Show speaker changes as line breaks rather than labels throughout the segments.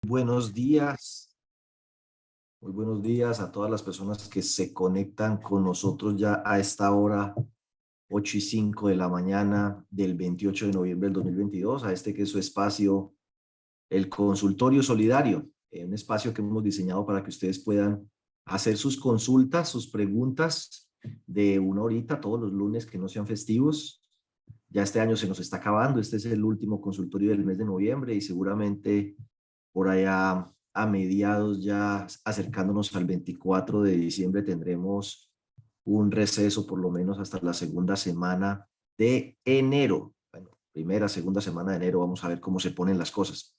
Buenos días, muy buenos días a todas las personas que se conectan con nosotros ya a esta hora, 8:05 de la mañana del 28 de noviembre del 2022, a este que es su espacio, el Consultorio Solidario, un espacio que hemos diseñado para que ustedes puedan hacer sus consultas, sus preguntas de una horita todos los lunes que no sean festivos. Ya este año se nos está acabando, este es el último consultorio del mes de noviembre y seguramente por allá a mediados, ya acercándonos al 24 de diciembre, tendremos un receso por lo menos hasta la segunda semana de enero. Bueno, primera, segunda semana de enero, vamos a ver cómo se ponen las cosas.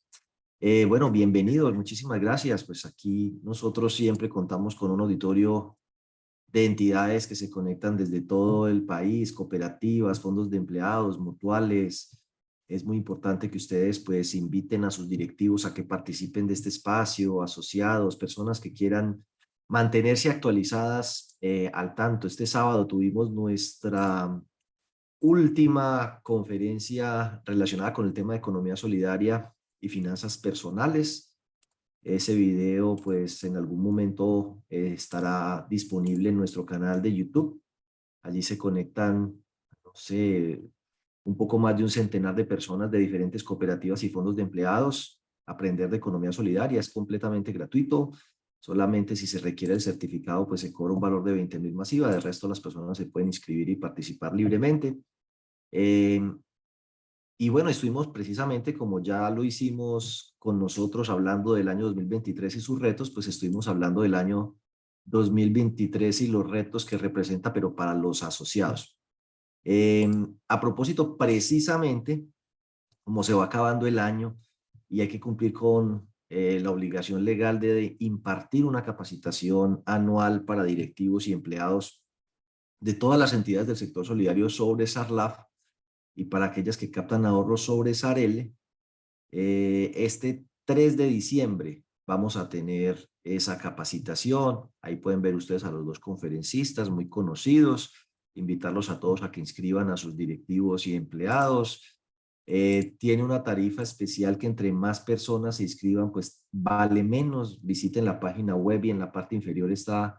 Bueno, bienvenidos, muchísimas gracias. Pues aquí nosotros siempre contamos con un auditorio de entidades que se conectan desde todo el país, cooperativas, fondos de empleados, mutuales. Es muy importante que ustedes pues inviten a sus directivos a que participen de este espacio, asociados, personas que quieran mantenerse actualizadas al tanto. Este sábado tuvimos nuestra última conferencia relacionada con el tema de economía solidaria y finanzas personales. Ese video, pues, en algún momento estará disponible en nuestro canal de YouTube. Allí se conectan, no sé, un poco más de un centenar de personas de diferentes cooperativas y fondos de empleados. Aprender de economía solidaria es completamente gratuito. Solamente si se requiere el certificado, pues se cobra un valor de 20.000 masiva. De resto, las personas se pueden inscribir y participar libremente. Eh, y bueno, estuvimos precisamente como ya lo hicimos con nosotros hablando del año 2023 y sus retos, pues estuvimos hablando del año 2023 y los retos que representa, pero para los asociados. A propósito, precisamente, como se va acabando el año y hay que cumplir con la obligación legal de impartir una capacitación anual para directivos y empleados de todas las entidades del sector solidario sobre SARLAF, y para aquellas que captan ahorros sobre SARL, este 3 de diciembre vamos a tener esa capacitación. Ahí pueden ver ustedes a los dos conferencistas muy conocidos, invitarlos a todos a que inscriban a sus directivos y empleados. Tiene una tarifa especial que entre más personas se inscriban, pues vale menos. Visiten la página web y en la parte inferior está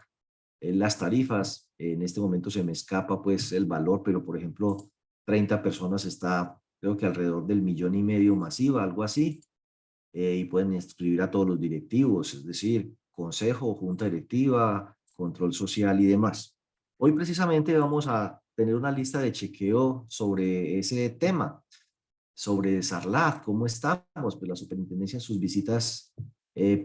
las tarifas. En este momento se me escapa pues el valor, pero por ejemplo, 30 personas está, creo que alrededor del 1,5 millones masiva, algo así, y pueden inscribir a todos los directivos, es decir, consejo, junta directiva, control social y demás. Hoy precisamente vamos a tener una lista de chequeo sobre ese tema, sobre SARLAF, ¿cómo estamos? Pues la superintendencia en sus visitas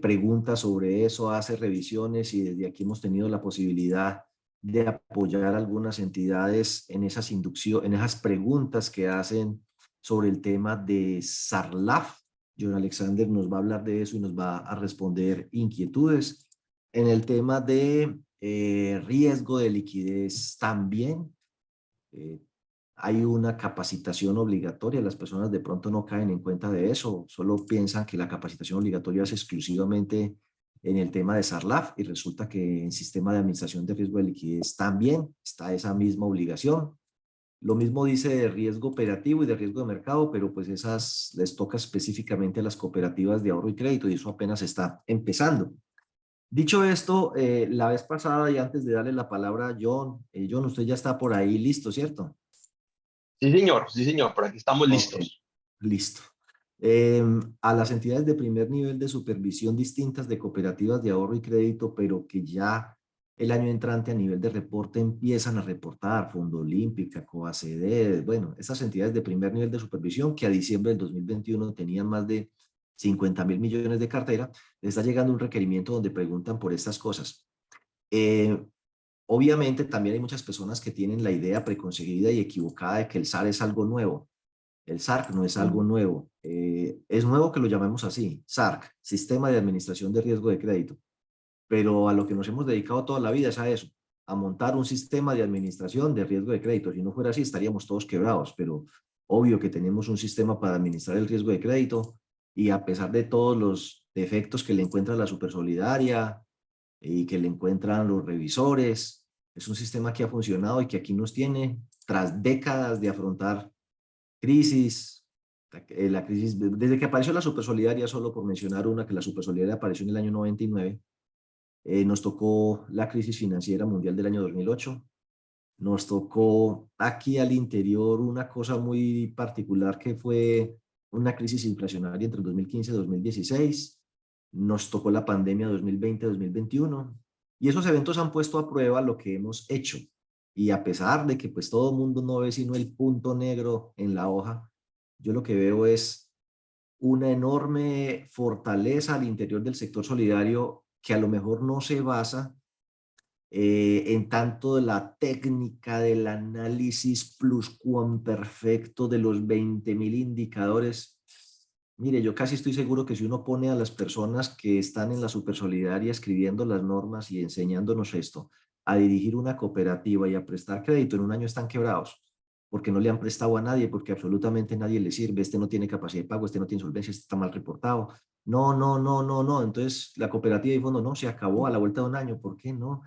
pregunta sobre eso, hace revisiones y desde aquí hemos tenido la posibilidad de apoyar a algunas entidades en esas inducciones, en esas preguntas que hacen sobre el tema de SARLAF. John Alexander nos va a hablar de eso y nos va a responder inquietudes. En el tema de riesgo de liquidez también, eh, hay una capacitación obligatoria, las personas de pronto no caen en cuenta de eso, solo piensan que la capacitación obligatoria es exclusivamente en el tema de SARLAF y resulta que en sistema de administración de riesgo de liquidez también está esa misma obligación. Lo mismo dice de riesgo operativo y de riesgo de mercado, pero pues esas les toca específicamente a las cooperativas de ahorro y crédito y eso apenas está empezando. Dicho esto, la vez pasada y antes de darle la palabra a John, John, usted ya está por ahí listo, ¿cierto?
Sí, señor, por aquí estamos
Ok,
listos.
listo. A las entidades de primer nivel de supervisión distintas de cooperativas de ahorro y crédito, pero que ya el año entrante a nivel de reporte empiezan a reportar, Fondo Olímpica, COACD, bueno, estas entidades de primer nivel de supervisión que a diciembre del 2021 tenían más de 50.000 millones de cartera, les está llegando un requerimiento donde preguntan por estas cosas. Eh, Obviamente también hay muchas personas que tienen la idea preconcebida y equivocada de que el SAR es algo nuevo. El SARC no es algo nuevo. Es nuevo que lo llamemos así, SARC, Sistema de Administración de Riesgo de Crédito. Pero a lo que nos hemos dedicado toda la vida es a eso, a montar un sistema de administración de riesgo de crédito. Si no fuera así, estaríamos todos quebrados, pero obvio que tenemos un sistema para administrar el riesgo de crédito y a pesar de todos los defectos que le encuentra la Supersolidaria y que le encuentran los revisores, es un sistema que ha funcionado y que aquí nos tiene tras décadas de afrontar crisis, La crisis, desde que apareció la Supersolidaria, solo por mencionar una, que la Supersolidaria apareció en el año 99, nos tocó la crisis financiera mundial del año 2008, nos tocó aquí al interior una cosa muy particular que fue una crisis inflacionaria entre el 2015 y 2016, nos tocó la pandemia 2020-2021, y esos eventos han puesto a prueba lo que hemos hecho. Y a pesar de que pues todo el mundo no ve sino el punto negro en la hoja, yo lo que veo es una enorme fortaleza al interior del sector solidario que a lo mejor no se basa en tanto de la técnica del análisis pluscuamperfecto de los 20.000 indicadores. Mire, yo casi estoy seguro que si uno pone a las personas que están en la Supersolidaria escribiendo las normas y enseñándonos esto, a dirigir una cooperativa y a prestar crédito, en un año están quebrados, porque no le han prestado a nadie, porque absolutamente nadie le sirve, este no tiene capacidad de pago, este no tiene solvencia, este está mal reportado. No, no, no, no, no. Entonces la cooperativa y fondo no, se acabó a la vuelta de un año. ¿Por qué no?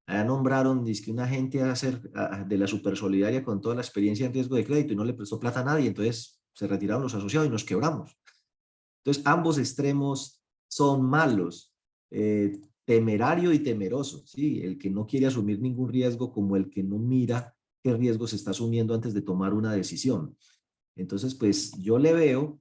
Allá nombraron dizque una gente a hacer de la Supersolidaria con toda la experiencia en riesgo de crédito y no le prestó plata a nadie, entonces se retiraron los asociados y nos quebramos. Entonces ambos extremos son malos, temerario y temeroso, ¿sí? El que no quiere asumir ningún riesgo como el que no mira qué riesgo se está asumiendo antes de tomar una decisión. Entonces, pues yo le veo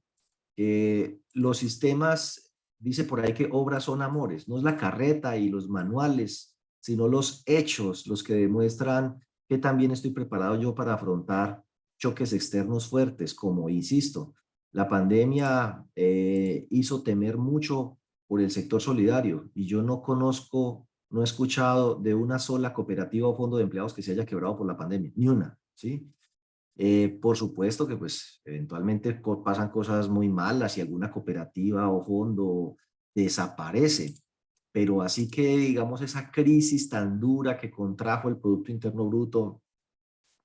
los sistemas, dice por ahí que obras son amores, no es la carreta y los manuales, sino los hechos los que demuestran que también estoy preparado yo para afrontar choques externos fuertes, como insisto, la pandemia hizo temer mucho por el sector solidario y yo no conozco, no he escuchado de una sola cooperativa o fondo de empleados que se haya quebrado por la pandemia, ni una, ¿sí? Por supuesto que pues eventualmente pasan cosas muy malas y alguna cooperativa o fondo desaparece, pero así que digamos esa crisis tan dura que contrajo el Producto Interno Bruto,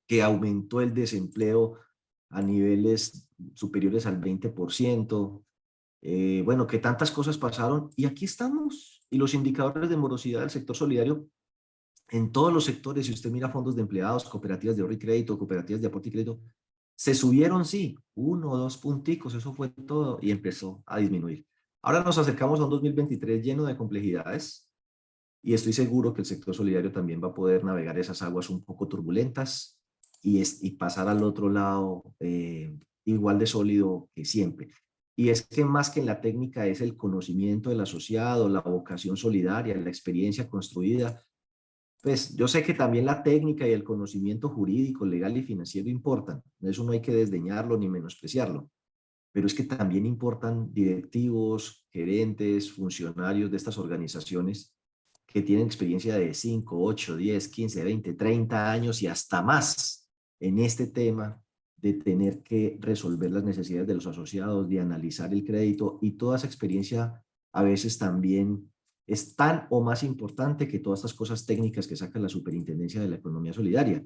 que aumentó el desempleo a niveles superiores al 20%, bueno, que tantas cosas pasaron y aquí estamos. Y los indicadores de morosidad del sector solidario en todos los sectores, si usted mira fondos de empleados, cooperativas de ahorro y crédito, cooperativas de aporte y crédito, se subieron, sí, 1 o 2 punticos, eso fue todo, y empezó a disminuir. Ahora nos acercamos a un 2023 lleno de complejidades, y estoy seguro que el sector solidario también va a poder navegar esas aguas un poco turbulentas y pasar al otro lado igual de sólido que siempre. Y es que más que en la técnica es el conocimiento del asociado, la vocación solidaria, la experiencia construida. Pues yo sé que también la técnica y el conocimiento jurídico, legal y financiero importan. Eso no hay que desdeñarlo ni menospreciarlo. Pero es que también importan directivos, gerentes, funcionarios de estas organizaciones que tienen experiencia de 5, 8, 10, 15, 20, 30 años y hasta más en este tema de tener que resolver las necesidades de los asociados, de analizar el crédito, y toda esa experiencia a veces también es tan o más importante que todas estas cosas técnicas que saca la Superintendencia de la Economía Solidaria.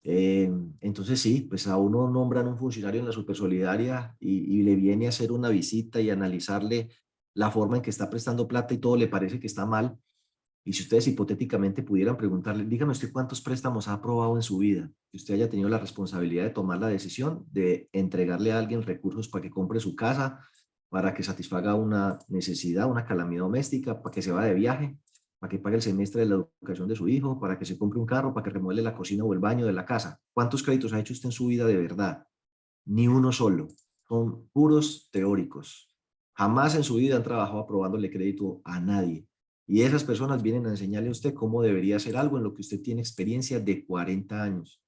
Entonces sí, pues a uno nombran un funcionario en la Supersolidaria y le viene a hacer una visita y analizarle la forma en que está prestando plata y todo le parece que está mal. Y si ustedes hipotéticamente pudieran preguntarle, dígame usted cuántos préstamos ha aprobado en su vida, que usted haya tenido la responsabilidad de tomar la decisión de entregarle a alguien recursos para que compre su casa, para que satisfaga una necesidad, una calamidad doméstica, para que se vaya de viaje, para que pague el semestre de la educación de su hijo, para que se compre un carro, para que remuele la cocina o el baño de la casa. ¿Cuántos créditos ha hecho usted en su vida de verdad? Ni uno solo. Son puros teóricos. Jamás en su vida han trabajado aprobándole crédito a nadie. Y esas personas vienen a enseñarle a usted cómo debería hacer algo en lo que usted tiene experiencia de 40 años.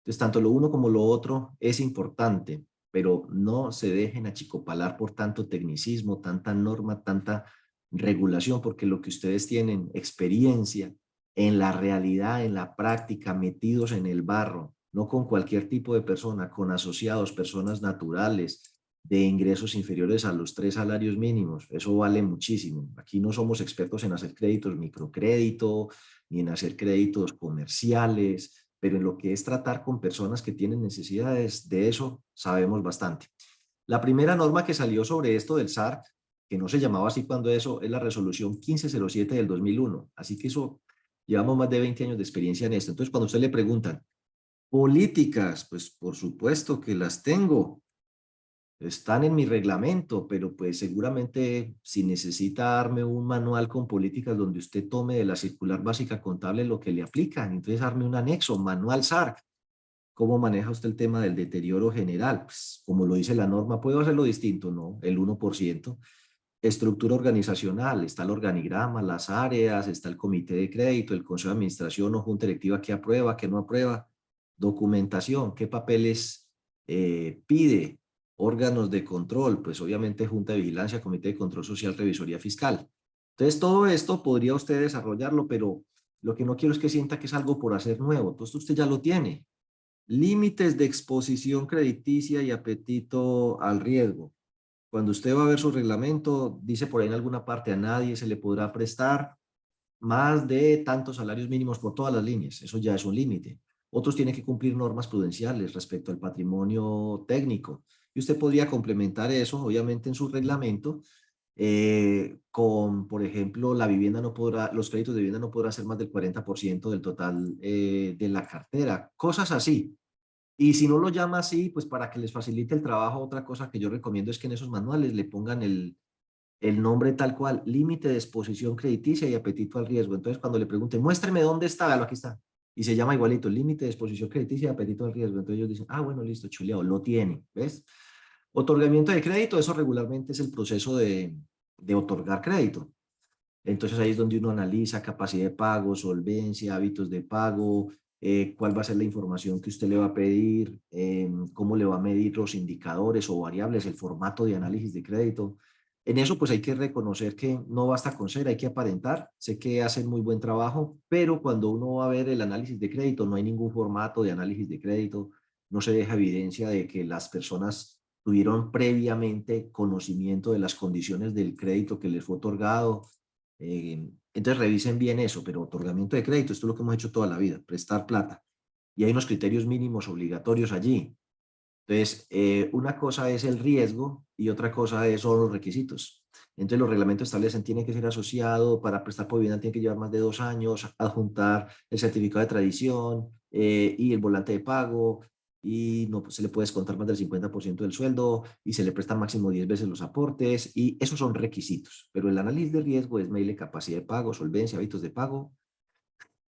Entonces, tanto lo uno como lo otro es importante, pero no se dejen achicopalar por tanto tecnicismo, tanta norma, tanta regulación, porque lo que ustedes tienen, experiencia en la realidad, en la práctica, metidos en el barro, no con cualquier tipo de persona, con asociados, personas naturales, de ingresos inferiores a los 3 salarios mínimos. Eso vale muchísimo. Aquí no somos expertos en hacer créditos microcrédito, ni en hacer créditos comerciales, pero en lo que es tratar con personas que tienen necesidades, de eso sabemos bastante. La primera norma que salió sobre esto del SARC, que no se llamaba así cuando eso, es la resolución 1507 del 2001. Así que eso, llevamos más de 20 años de experiencia en esto. Entonces, cuando usted le preguntan, políticas, pues por supuesto que las tengo. están en mi reglamento, pero pues seguramente si necesita darme un manual con políticas donde usted tome de la circular básica contable lo que le aplican, entonces darme un anexo, manual SARC. ¿Cómo maneja usted el tema del deterioro general? Pues como lo dice la norma, ¿puedo hacerlo distinto? No, el 1%. Estructura organizacional, está el organigrama, las áreas, está el comité de crédito, el consejo de administración o junta directiva que aprueba, que no aprueba, documentación, qué papeles pide, órganos de control, pues obviamente junta de vigilancia, comité de control social, revisoría fiscal. Entonces todo esto podría usted desarrollarlo, pero lo que no quiero es que sienta que es algo por hacer nuevo, todo esto usted ya lo tiene. Límites de exposición crediticia y apetito al riesgo. Cuando usted va a ver su reglamento, dice por ahí en alguna parte, a nadie se le podrá prestar más de tantos salarios mínimos por todas las líneas. Eso ya es un límite. Otros tienen que cumplir normas prudenciales respecto al patrimonio técnico. Y usted podría complementar eso, obviamente, en su reglamento, con, por ejemplo, la vivienda no podrá, los créditos de vivienda no podrán ser más del 40% del total de la cartera. Cosas así. Y si no lo llama así, pues para que les facilite el trabajo, otra cosa que yo recomiendo es que en esos manuales le pongan el nombre tal cual, límite de exposición crediticia y apetito al riesgo. Entonces, cuando le pregunten, muéstreme dónde está, véalo, aquí está. Y se llama igualito, límite de exposición crediticia y apetito al riesgo. Entonces ellos dicen, ah, bueno, listo, chuleado, lo tiene, ¿ves? Otorgamiento de crédito, eso regularmente es el proceso de otorgar crédito. Entonces ahí es donde uno analiza capacidad de pago, solvencia, hábitos de pago, cuál va a ser la información que usted le va a pedir, cómo le va a medir los indicadores o variables, el formato de análisis de crédito. En eso pues hay que reconocer que no basta con ser, hay que aparentar. Sé que hacen muy buen trabajo, pero cuando uno va a ver el análisis de crédito, no hay ningún formato de análisis de crédito, no se deja evidencia de que las personas tuvieron previamente conocimiento de las condiciones del crédito que les fue otorgado. Entonces revisen bien eso, pero otorgamiento de crédito, esto es lo que hemos hecho toda la vida, prestar plata. Y hay unos criterios mínimos obligatorios allí. Entonces, una cosa es el riesgo y otra cosa son los requisitos. Entonces, los reglamentos establecen, tiene que ser asociado, para prestar por vivienda tiene que llevar más de 2 años, adjuntar el certificado de tradición y el volante de pago, y no se le puede descontar más del 50% del sueldo, y se le prestan máximo 10 veces los aportes, y esos son requisitos. Pero el análisis de riesgo es medirle capacidad de pago, solvencia, hábitos de pago,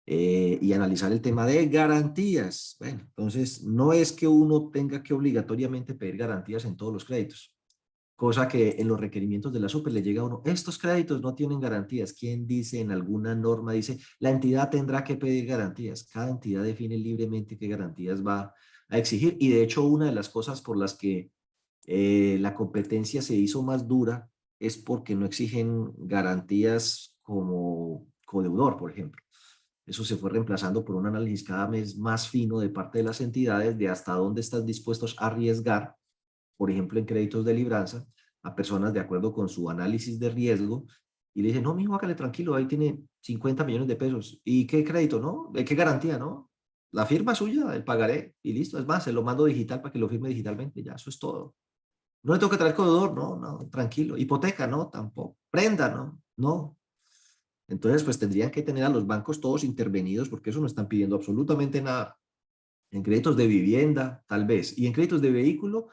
y analizar el tema de garantías. Bueno, entonces no es que uno tenga que obligatoriamente pedir garantías en todos los créditos, cosa que en los requerimientos de la SUPE le llega a uno, estos créditos no tienen garantías. ¿Quién dice en alguna norma? Dice, la entidad tendrá que pedir garantías. Cada entidad define libremente qué garantías va a exigir, y de hecho una de las cosas por las que la competencia se hizo más dura es porque no exigen garantías como codeudor, por ejemplo. Eso se fue reemplazando por un análisis cada vez más fino de parte de las entidades de hasta dónde están dispuestos a arriesgar, por ejemplo, en créditos de libranza, a personas de acuerdo con su análisis de riesgo, y le dicen, no, mijo, hágale tranquilo, ahí tiene 50 millones de pesos. ¿Y qué crédito, no? ¿Qué garantía, no? La firma suya, el pagaré, y listo. Es más, se lo mando digital para que lo firme digitalmente, ya, eso es todo. No le tengo que traer corredor, no, no, tranquilo. Hipoteca, no, tampoco. Prenda, no, no. Entonces, pues tendrían que tener a los bancos todos intervenidos, porque eso no están pidiendo absolutamente nada. En créditos de vivienda, tal vez. Y en créditos de vehículo,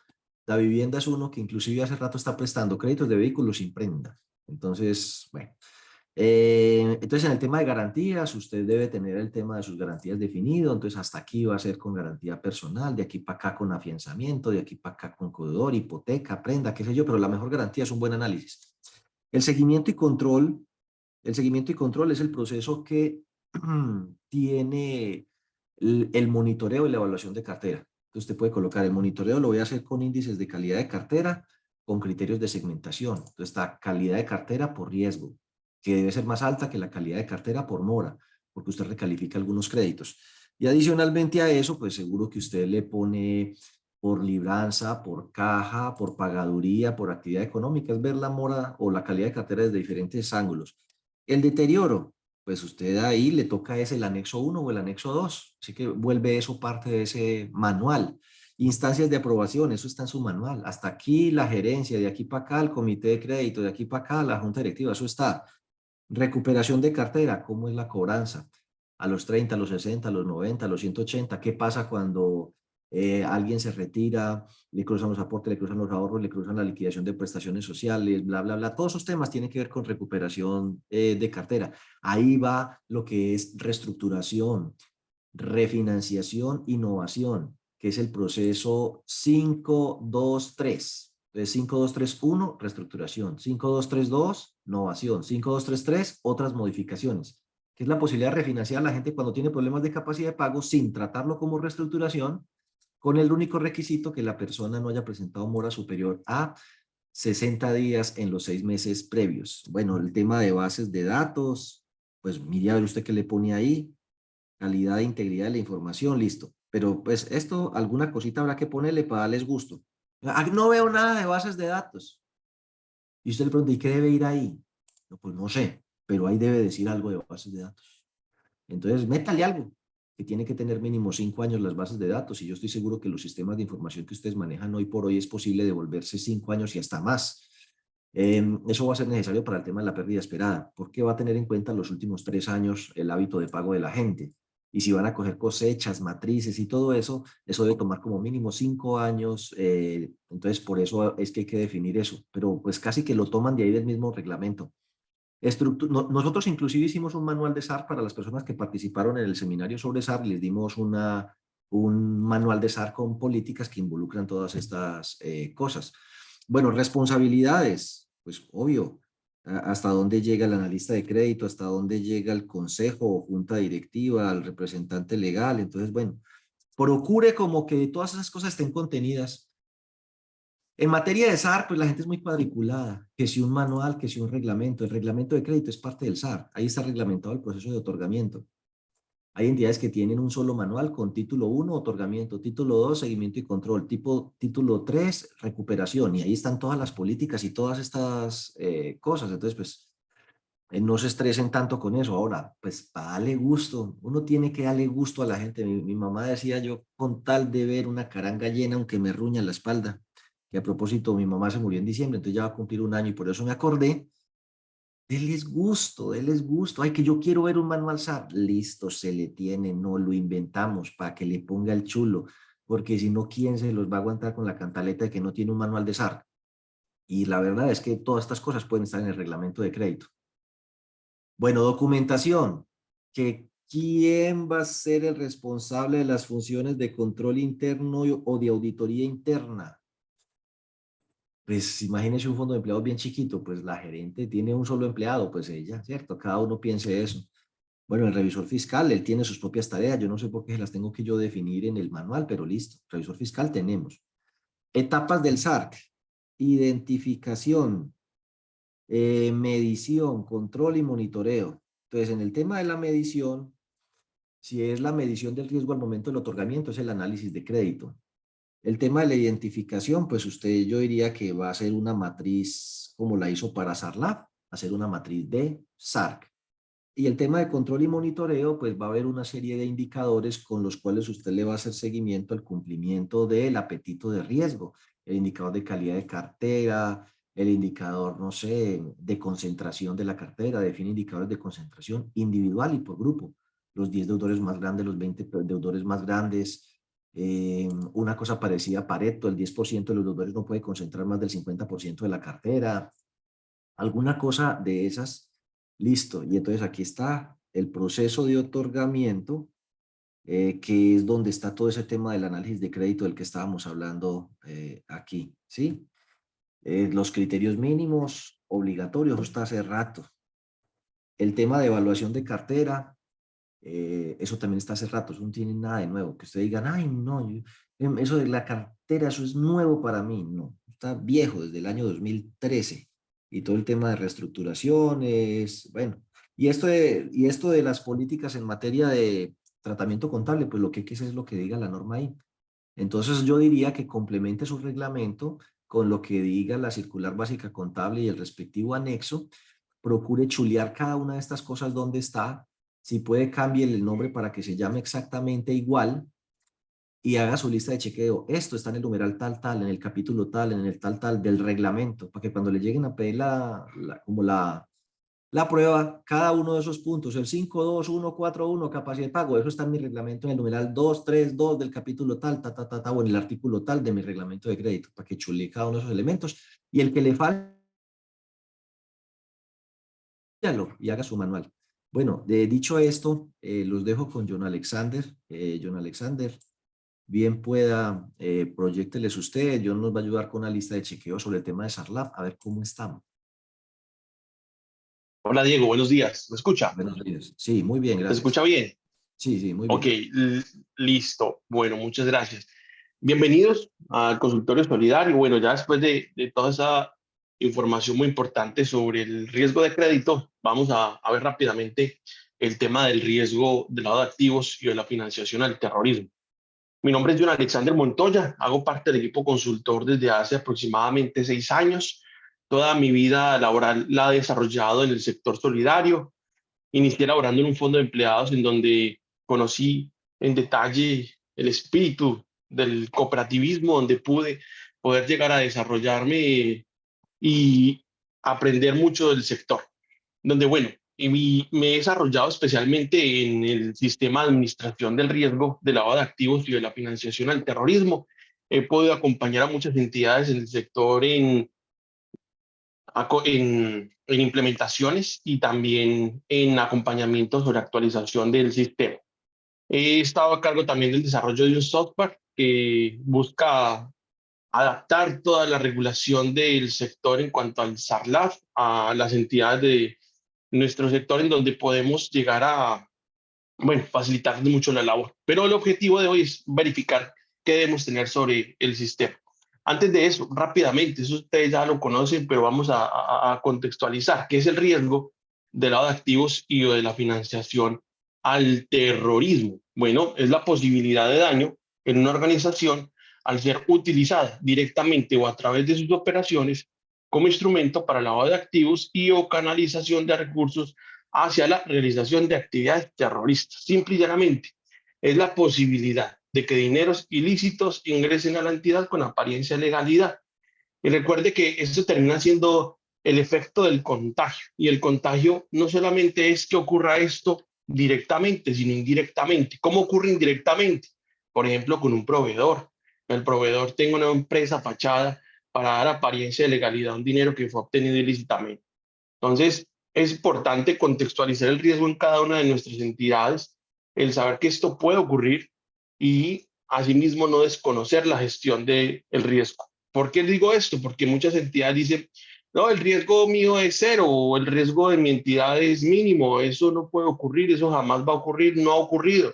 la vivienda es uno que inclusive hace rato está prestando créditos de vehículo sin prenda. Entonces, bueno. Entonces, en el tema de garantías, usted debe tener el tema de sus garantías definido. Entonces, hasta aquí va a ser con garantía personal, de aquí para acá con afianzamiento, de aquí para acá con corredor, hipoteca, prenda, qué sé yo, pero la mejor garantía es un buen análisis. El seguimiento y control. El seguimiento y control es el proceso que tiene el monitoreo y la evaluación de cartera. Entonces, usted puede colocar el monitoreo, lo voy a hacer con índices de calidad de cartera, con criterios de segmentación. Entonces, está calidad de cartera por riesgo, que debe ser más alta que la calidad de cartera por mora, porque usted recalifica algunos créditos. Y adicionalmente a eso, pues seguro que usted le pone por libranza, por caja, por pagaduría, por actividad económica, es ver la mora o la calidad de cartera desde diferentes ángulos. El deterioro, pues usted ahí le toca es el anexo 1 o el anexo 2, así que vuelve eso parte de ese manual. Instancias de aprobación, eso está en su manual. Hasta aquí la gerencia, de aquí para acá el comité de crédito, de aquí para acá la junta directiva, eso está. Recuperación de cartera, ¿cómo es la cobranza? A los 30, a los 60, a los 90, a los 180, ¿qué pasa cuando alguien se retira, le cruzan los aportes, le cruzan los ahorros, le cruzan la liquidación de prestaciones sociales, bla, bla, bla. Todos esos temas tienen que ver con recuperación de cartera. Ahí va lo que es reestructuración, refinanciación, innovación, que es el proceso 5-2-3. Entonces, 5-2-3-1, reestructuración. 5-2-3-2, innovación. 5-2-3-3, otras modificaciones, que es la posibilidad de refinanciar a la gente cuando tiene problemas de capacidad de pago sin tratarlo como reestructuración, con el único requisito que la persona no haya presentado mora superior a 60 días en los 6 meses previos. Bueno, el tema de bases de datos, pues mire a ver usted qué le pone ahí, calidad e integridad de la información, listo. Pero pues esto, alguna cosita habrá que ponerle para darles gusto. Ah, no veo nada de bases de datos. Y usted le pregunta, ¿y qué debe ir ahí? No, pues no sé, pero ahí debe decir algo de bases de datos. Entonces, métale algo, que tiene que tener mínimo 5 años las bases de datos, y yo estoy seguro que los sistemas de información que ustedes manejan hoy por hoy es posible devolverse 5 años y hasta más. Eso va a ser necesario para el tema de la pérdida esperada, porque va a tener en cuenta los últimos 3 años el hábito de pago de la gente. Y si van a coger cosechas, matrices y todo eso, eso debe tomar como mínimo 5 años. Entonces, por eso es que hay que definir eso. Pero pues casi que lo toman de ahí del mismo reglamento. Nosotros inclusive hicimos un manual de SAR para las personas que participaron en el seminario sobre SAR, les dimos un manual de SAR con políticas que involucran todas estas cosas. Bueno, responsabilidades, pues obvio, hasta dónde llega el analista de crédito, hasta dónde llega el consejo o junta directiva, el representante legal. Entonces, bueno, procure como que todas esas cosas estén contenidas. En materia de SAR, pues la gente es muy cuadriculada, que si un manual, que si un reglamento. El reglamento de crédito es parte del SAR, ahí está reglamentado el proceso de otorgamiento. Hay entidades que tienen un solo manual con título 1, otorgamiento, título 2, seguimiento y control, título 3, recuperación, y ahí están todas las políticas y todas estas cosas. Entonces, pues, no se estresen tanto con eso. Ahora, pues, para darle gusto, uno tiene que darle gusto a la gente. Mi mamá decía, yo con tal de ver una caranga llena, aunque me ruña la espalda, que a propósito, mi mamá se murió en diciembre, entonces ya va a cumplir un año y por eso me acordé. Denles gusto, denles gusto. Ay, que yo quiero ver un manual SAR. Listo, se le tiene, no lo inventamos para que le ponga el chulo, porque si no, ¿quién se los va a aguantar con la cantaleta de que no tiene un manual de SAR? Y la verdad es que todas estas cosas pueden estar en el reglamento de crédito. Bueno, documentación. Que ¿quién va a ser el responsable de las funciones de control interno o de auditoría interna? Pues imagínese un fondo de empleados bien chiquito, pues la gerente tiene un solo empleado, pues ella, ¿cierto? Cada uno piense eso. Bueno, el revisor fiscal, él tiene sus propias tareas, yo no sé por qué las tengo que yo definir en el manual, pero listo, revisor fiscal tenemos. Etapas del SARC, identificación, medición, control y monitoreo. Entonces, en el tema de la medición, si es la medición del riesgo al momento del otorgamiento, es el análisis de crédito. El tema de la identificación, pues usted, yo diría que va a ser una matriz como la hizo para SARLAB, hacer una matriz de SARC. Y el tema de control y monitoreo, pues va a haber una serie de indicadores con los cuales usted le va a hacer seguimiento al cumplimiento del apetito de riesgo, el indicador de calidad de cartera, el indicador, no sé, de concentración de la cartera, define indicadores de concentración individual y por grupo, los 10 deudores más grandes, los 20 deudores más grandes, una cosa parecida a Pareto, el 10% de los deudores no puede concentrar más del 50% de la cartera, alguna cosa de esas. Listo, y entonces aquí está el proceso de otorgamiento, que es donde está todo ese tema del análisis de crédito del que estábamos hablando aquí, ¿sí? Los criterios mínimos obligatorios, eso está hace rato. El tema de evaluación de cartera, eso también está hace rato, eso no tiene nada de nuevo. Que ustedes digan, ay, no, eso de la cartera, eso es nuevo para mí. No, está viejo desde el año 2013. Y todo el tema de reestructuraciones, bueno. Y esto de las políticas en materia de tratamiento contable, pues lo que hay que hacer es lo que diga la norma ahí. Entonces yo diría que complemente su reglamento con lo que diga la circular básica contable y el respectivo anexo. Procure chulear cada una de estas cosas donde está. Si puede, cambie el nombre para que se llame exactamente igual y haga su lista de chequeo. Esto está en el numeral tal, tal, en el capítulo tal, en el tal, tal del reglamento, para que cuando le lleguen a pedir como La prueba, cada uno de esos puntos, el 52141, capacidad de pago, eso está en mi reglamento en el numeral 232 del capítulo tal, o en el artículo tal de mi reglamento de crédito, para que chule cada uno de esos elementos. Y el que le falte, y haga su manual. Bueno, dicho esto, los dejo con John Alexander. John Alexander, bien pueda, proyécteles usted. John nos va a ayudar con una lista de chequeo sobre el tema de SARLAF, a ver cómo estamos.
Hola Diego, buenos días. ¿Me escucha?
Buenos días. Sí, muy bien,
¿Me
gracias.
escucha bien?
Sí, sí, muy
Ok,
bien.
listo. Bueno, muchas gracias. Bienvenidos al consultorio solidario. Bueno, ya después de toda esa información muy importante sobre el riesgo de crédito, vamos a ver rápidamente el tema del riesgo del lado de activos y de la financiación al terrorismo. Mi nombre es John Alexander Montoya, hago parte del equipo consultor desde hace aproximadamente 6 años. Toda mi vida laboral la he desarrollado en el sector solidario. Inicié laborando en un fondo de empleados en donde conocí en detalle el espíritu del cooperativismo, donde pude poder llegar a desarrollarme y aprender mucho del sector. Donde, bueno, me he desarrollado especialmente en el sistema de administración del riesgo, de lavado de activos y de la financiación al terrorismo. He podido acompañar a muchas entidades en el sector en implementaciones y también en acompañamiento sobre actualización del sistema. He estado a cargo también del desarrollo de un software que busca adaptar toda la regulación del sector en cuanto al SARLAF a las entidades de nuestro sector en donde podemos llegar a, bueno, facilitar mucho la labor. Pero el objetivo de hoy es verificar qué debemos tener sobre el sistema. Antes de eso, rápidamente, eso ustedes ya lo conocen, pero vamos a contextualizar qué es el riesgo del lado de activos y de la financiación al terrorismo. Bueno, es la posibilidad de daño en una organización al ser utilizada directamente o a través de sus operaciones como instrumento para lavado de activos y o canalización de recursos hacia la realización de actividades terroristas. Simple y llanamente, es la posibilidad de que dineros ilícitos ingresen a la entidad con apariencia de legalidad. Y recuerde que esto termina siendo el efecto del contagio. Y el contagio no solamente es que ocurra esto directamente, sino indirectamente. ¿Cómo ocurre indirectamente? Por ejemplo, con un proveedor. El proveedor tenga una empresa fachada para dar apariencia de legalidad a un dinero que fue obtenido ilícitamente. Entonces, es importante contextualizar el riesgo en cada una de nuestras entidades, el saber que esto puede ocurrir y asimismo no desconocer la gestión del riesgo. ¿Por qué digo esto? Porque muchas entidades dicen, no, el riesgo mío es cero o el riesgo de mi entidad es mínimo, eso no puede ocurrir, eso jamás va a ocurrir, no ha ocurrido.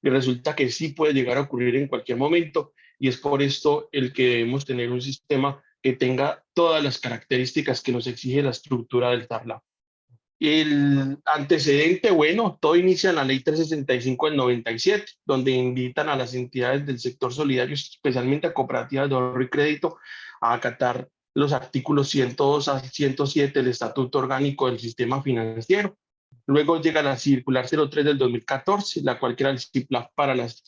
Y resulta que sí puede llegar a ocurrir en cualquier momento y es por esto el que debemos tener un sistema que tenga todas las características que nos exige la estructura del TARLA. El antecedente, bueno, todo inicia en la Ley 365 del 97, donde invitan a las entidades del sector solidario, especialmente a cooperativas de ahorro y crédito, a acatar los artículos 102 a 107 del Estatuto Orgánico del Sistema Financiero. Luego llega la circular 03 del 2014, la cual crea el CIPLAF para las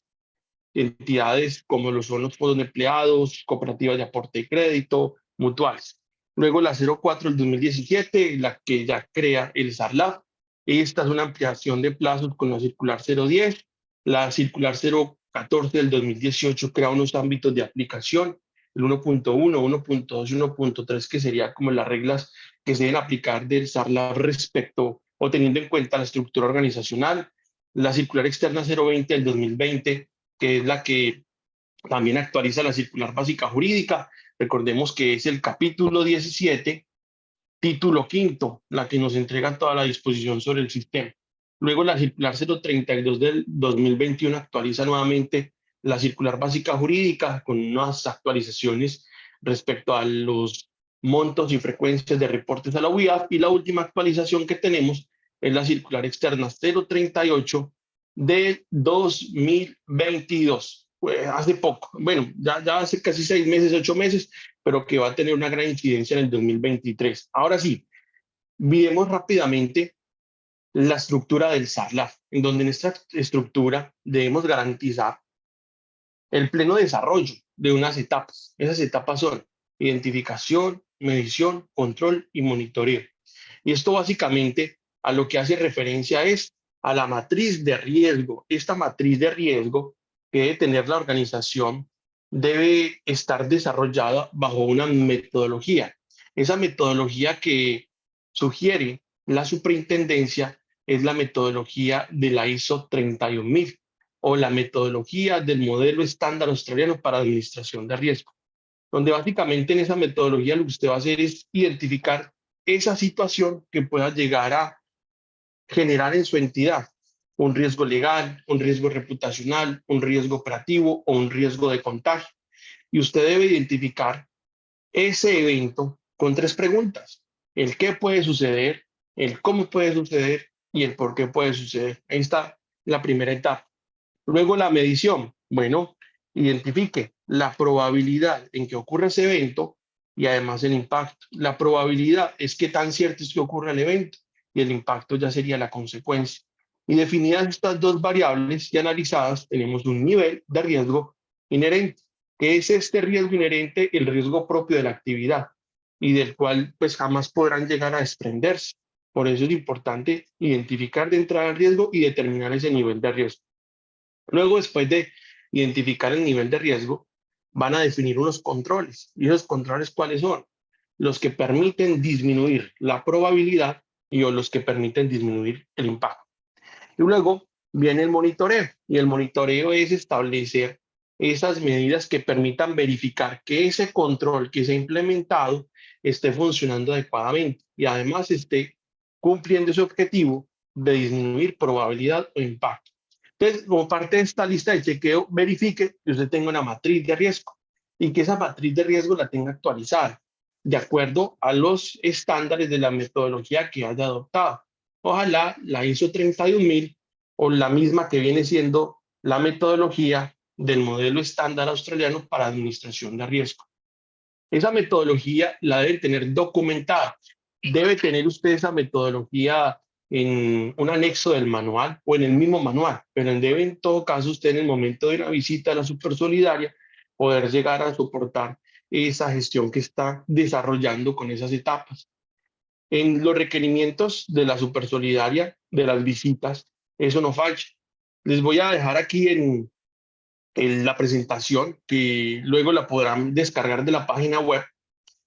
entidades como lo son los fondos de empleados, cooperativas de aporte y crédito, mutuales. Luego la 04 del 2017, la que ya crea el SARLAF. Esta es una ampliación de plazos con la circular 010. La circular 014 del 2018 crea unos ámbitos de aplicación, el 1.1, 1.2 y 1.3, que serían como las reglas que se deben aplicar del SARLAF respecto o teniendo en cuenta la estructura organizacional. La circular externa 020 del 2020, que es la que también actualiza la circular básica jurídica. Recordemos que es el capítulo 17, título quinto, la que nos entrega toda la disposición sobre el sistema. Luego la circular 032 del 2021 actualiza nuevamente la circular básica jurídica con unas actualizaciones respecto a los montos y frecuencias de reportes a la UIAF, y la última actualización que tenemos es la circular externa 038 de 2022. Hace poco, bueno, ya hace casi 6 meses, 8 meses, pero que va a tener una gran incidencia en el 2023. Ahora sí, miremos rápidamente la estructura del SARLAF, en donde en esta estructura debemos garantizar el pleno desarrollo de unas etapas. Esas etapas son identificación, medición, control y monitoreo. Y esto básicamente a lo que hace referencia es a la matriz de riesgo. Esta matriz de riesgo que debe tener la organización debe estar desarrollada bajo una metodología. Esa metodología que sugiere la superintendencia es la metodología de la ISO 31000 o la metodología del modelo estándar australiano para administración de riesgo, donde básicamente en esa metodología lo que usted va a hacer es identificar esa situación que pueda llegar a generar en su entidad un riesgo legal, un riesgo reputacional, un riesgo operativo o un riesgo de contagio. Y usted debe identificar ese evento con 3 preguntas: el qué puede suceder, el cómo puede suceder y el por qué puede suceder. Ahí está la primera etapa. Luego la medición. Bueno, identifique la probabilidad en que ocurra ese evento y además el impacto. La probabilidad es qué tan cierto es que ocurra el evento y el impacto ya sería la consecuencia. Y definidas estas dos variables y analizadas, tenemos un nivel de riesgo inherente. ¿Qué es este riesgo inherente? El riesgo propio de la actividad y del cual pues jamás podrán llegar a desprenderse. Por eso es importante identificar de entrada el riesgo y determinar ese nivel de riesgo. Luego, después de identificar el nivel de riesgo, van a definir unos controles. ¿Y esos controles cuáles son? Los que permiten disminuir la probabilidad y los que permiten disminuir el impacto. Y luego viene el monitoreo. Y el monitoreo es establecer esas medidas que permitan verificar que ese control que se ha implementado esté funcionando adecuadamente y además esté cumpliendo ese objetivo de disminuir probabilidad o impacto. Entonces, como parte de esta lista de chequeo, verifique que usted tenga una matriz de riesgo y que esa matriz de riesgo la tenga actualizada de acuerdo a los estándares de la metodología que haya adoptado. Ojalá la ISO 31000 o la misma que viene siendo la metodología del modelo estándar australiano para administración de riesgo. Esa metodología la debe tener documentada. Debe tener usted esa metodología en un anexo del manual o en el mismo manual, pero debe en todo caso usted en el momento de una visita a la Supersolidaria poder llegar a soportar esa gestión que está desarrollando con esas etapas. En los requerimientos de la Supersolidaria, de las visitas, eso no falla. Les voy a dejar aquí en la presentación, que luego la podrán descargar de la página web,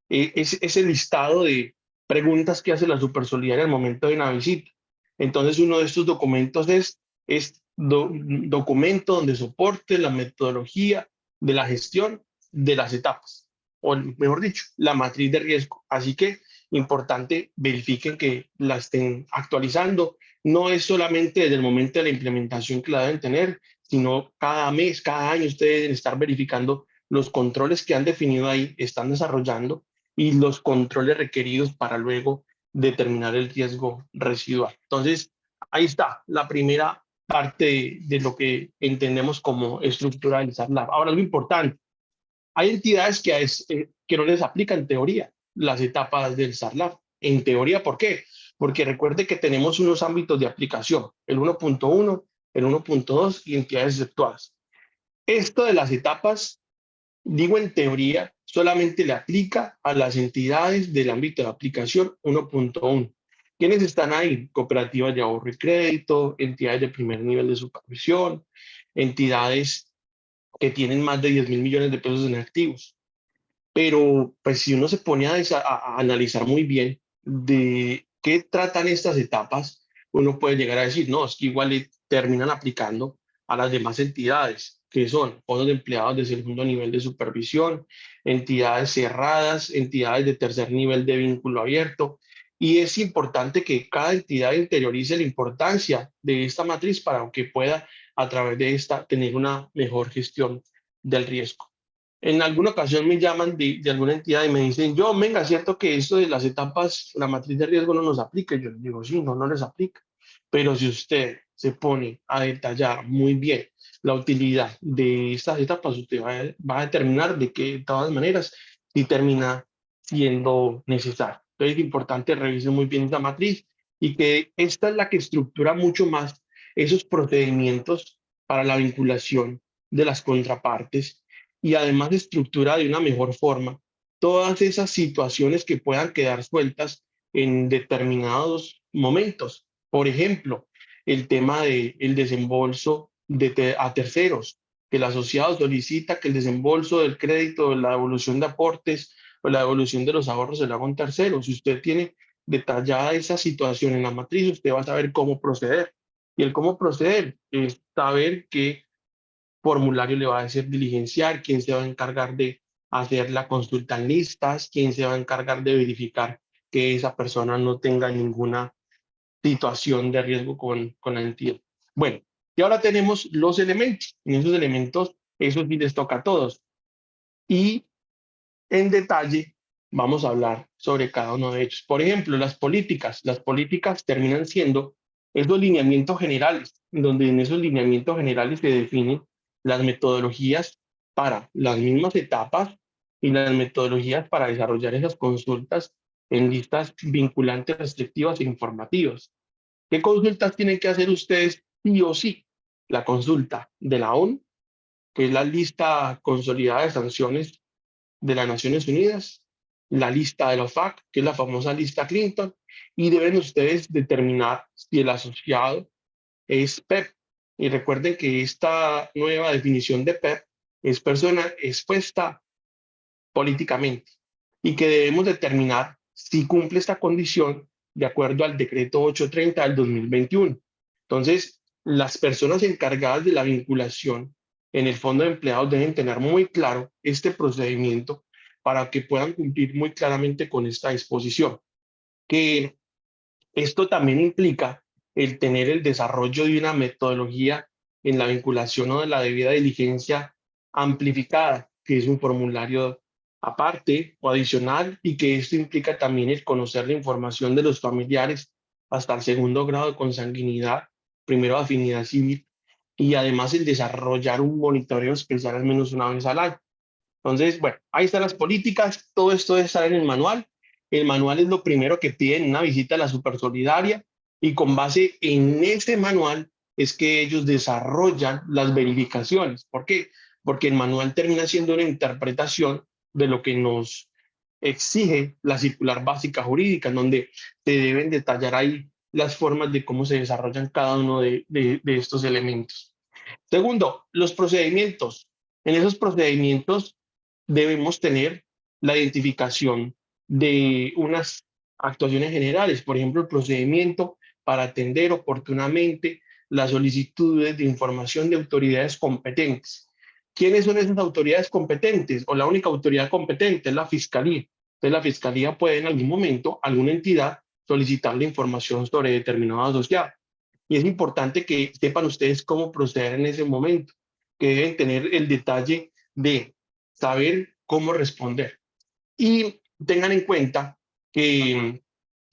ese listado de preguntas que hace la Supersolidaria al momento de una visita. Entonces, uno de estos documentos es documento donde soporte la metodología de la gestión de las etapas, o mejor dicho, la matriz de riesgo. Así que, importante, verifiquen que la estén actualizando. No es solamente desde el momento de la implementación que la deben tener, sino cada mes, cada año ustedes deben estar verificando los controles que han definido ahí, están desarrollando y los controles requeridos para luego determinar el riesgo residual. Entonces, ahí está la primera parte de lo que entendemos como estructura del SARLAB. Ahora, lo importante, hay entidades que no les aplican en teoría las etapas del SARLAB. En teoría, ¿por qué? Porque recuerde que tenemos unos ámbitos de aplicación, el 1.1, el 1.2 y entidades exceptuadas. Esto de las etapas, digo en teoría, solamente le aplica a las entidades del ámbito de aplicación 1.1. ¿Quiénes están ahí? Cooperativas de ahorro y crédito, entidades de primer nivel de supervisión, entidades que tienen más de 10.000 millones de pesos en activos. Pero pues si uno se pone a analizar muy bien de qué tratan estas etapas, uno puede llegar a decir, no, es que igual le terminan aplicando a las demás entidades, que son fondos de empleados de segundo nivel de supervisión, entidades cerradas, entidades de tercer nivel de vínculo abierto. Y es importante que cada entidad interiorice la importancia de esta matriz para que pueda, a través de esta, tener una mejor gestión del riesgo. En alguna ocasión me llaman de alguna entidad y me dicen, yo, venga, cierto que esto de las etapas, la matriz de riesgo no nos aplica. Y yo les digo, sí, no les aplica. Pero si usted se pone a detallar muy bien la utilidad de estas etapas, usted va a determinar de qué, de todas maneras, si termina siendo necesario. Entonces es importante revisar muy bien esta matriz y que esta es la que estructura mucho más esos procedimientos para la vinculación de las contrapartes y además estructura de una mejor forma todas esas situaciones que puedan quedar sueltas en determinados momentos. Por ejemplo, el tema del desembolso a terceros, que el asociado solicita que el desembolso del crédito, la devolución de aportes o la devolución de los ahorros se lo haga un tercero. Si usted tiene detallada esa situación en la matriz, usted va a saber cómo proceder. Y el cómo proceder es saber qué formulario le va a decir diligenciar, quién se va a encargar de hacer la consulta en listas, quién se va a encargar de verificar que esa persona no tenga ninguna situación de riesgo con la entidad. Bueno, y ahora tenemos los elementos. En esos elementos, eso sí les toca a todos. Y en detalle vamos a hablar sobre cada uno de ellos. Por ejemplo, las políticas. Las políticas terminan siendo esos lineamientos generales, donde en esos lineamientos generales se definen las metodologías para las mismas etapas y las metodologías para desarrollar esas consultas en listas vinculantes, restrictivas e informativas. ¿Qué consultas tienen que hacer ustedes sí o sí? La consulta de la ONU, que es la lista consolidada de sanciones de las Naciones Unidas, la lista de los FAC, que es la famosa lista Clinton, y deben ustedes determinar si el asociado es PEP. Y recuerden que esta nueva definición de PEP es persona expuesta políticamente y que debemos determinar si cumple esta condición de acuerdo al decreto 830 del 2021. Entonces, las personas encargadas de la vinculación en el fondo de empleados deben tener muy claro este procedimiento para que puedan cumplir muy claramente con esta disposición. Que esto también implica el tener el desarrollo de una metodología en la vinculación o de la debida diligencia amplificada, que es un formulario aparte o adicional, y que esto implica también el conocer la información de los familiares hasta el segundo grado de consanguinidad, primero de afinidad civil, y además el desarrollar un monitoreo especial al menos una vez al año. Entonces, bueno, ahí están las políticas, todo esto debe estar en el manual. El manual es lo primero que piden una visita a la Supersolidaria y con base en ese manual es que ellos desarrollan las verificaciones. ¿Por qué? Porque el manual termina siendo una interpretación de lo que nos exige la circular básica jurídica, en donde se deben detallar ahí las formas de cómo se desarrollan cada uno de estos elementos. Segundo, los procedimientos. En esos procedimientos debemos tener la identificación de unas actuaciones generales, por ejemplo, el procedimiento para atender oportunamente las solicitudes de información de autoridades competentes. ¿Quiénes son esas autoridades competentes? O la única autoridad competente es la Fiscalía. Entonces, la Fiscalía puede en algún momento, alguna entidad, solicitarle información sobre determinado asociado. Y es importante que sepan ustedes cómo proceder en ese momento, que deben tener el detalle de saber cómo responder. Y tengan en cuenta que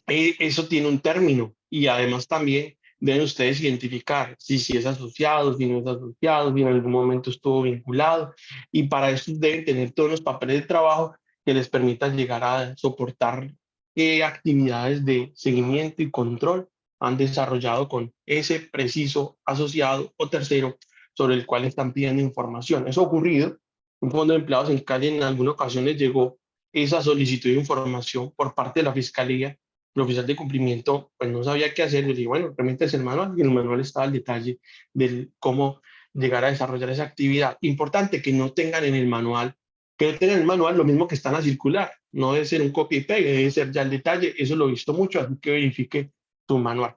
eso tiene un término y además también deben ustedes identificar si es asociado, si no es asociado, si en algún momento estuvo vinculado. Y para eso deben tener todos los papeles de trabajo que les permitan llegar a soportar qué actividades de seguimiento y control han desarrollado con ese preciso asociado o tercero sobre el cual están pidiendo información. Eso ha ocurrido. Un fondo de empleados en Cali en alguna ocasión les llegó esa solicitud de información por parte de la Fiscalía. El oficial de cumplimiento pues no sabía qué hacer. Le dije, bueno, realmente es el manual y en el manual estaba el detalle de cómo llegar a desarrollar esa actividad. Importante que no tengan en el manual, que no tengan en el manual lo mismo que está en la circular. No debe ser un copia y pegue, debe ser ya el detalle. Eso lo he visto mucho, así que verifique tu manual.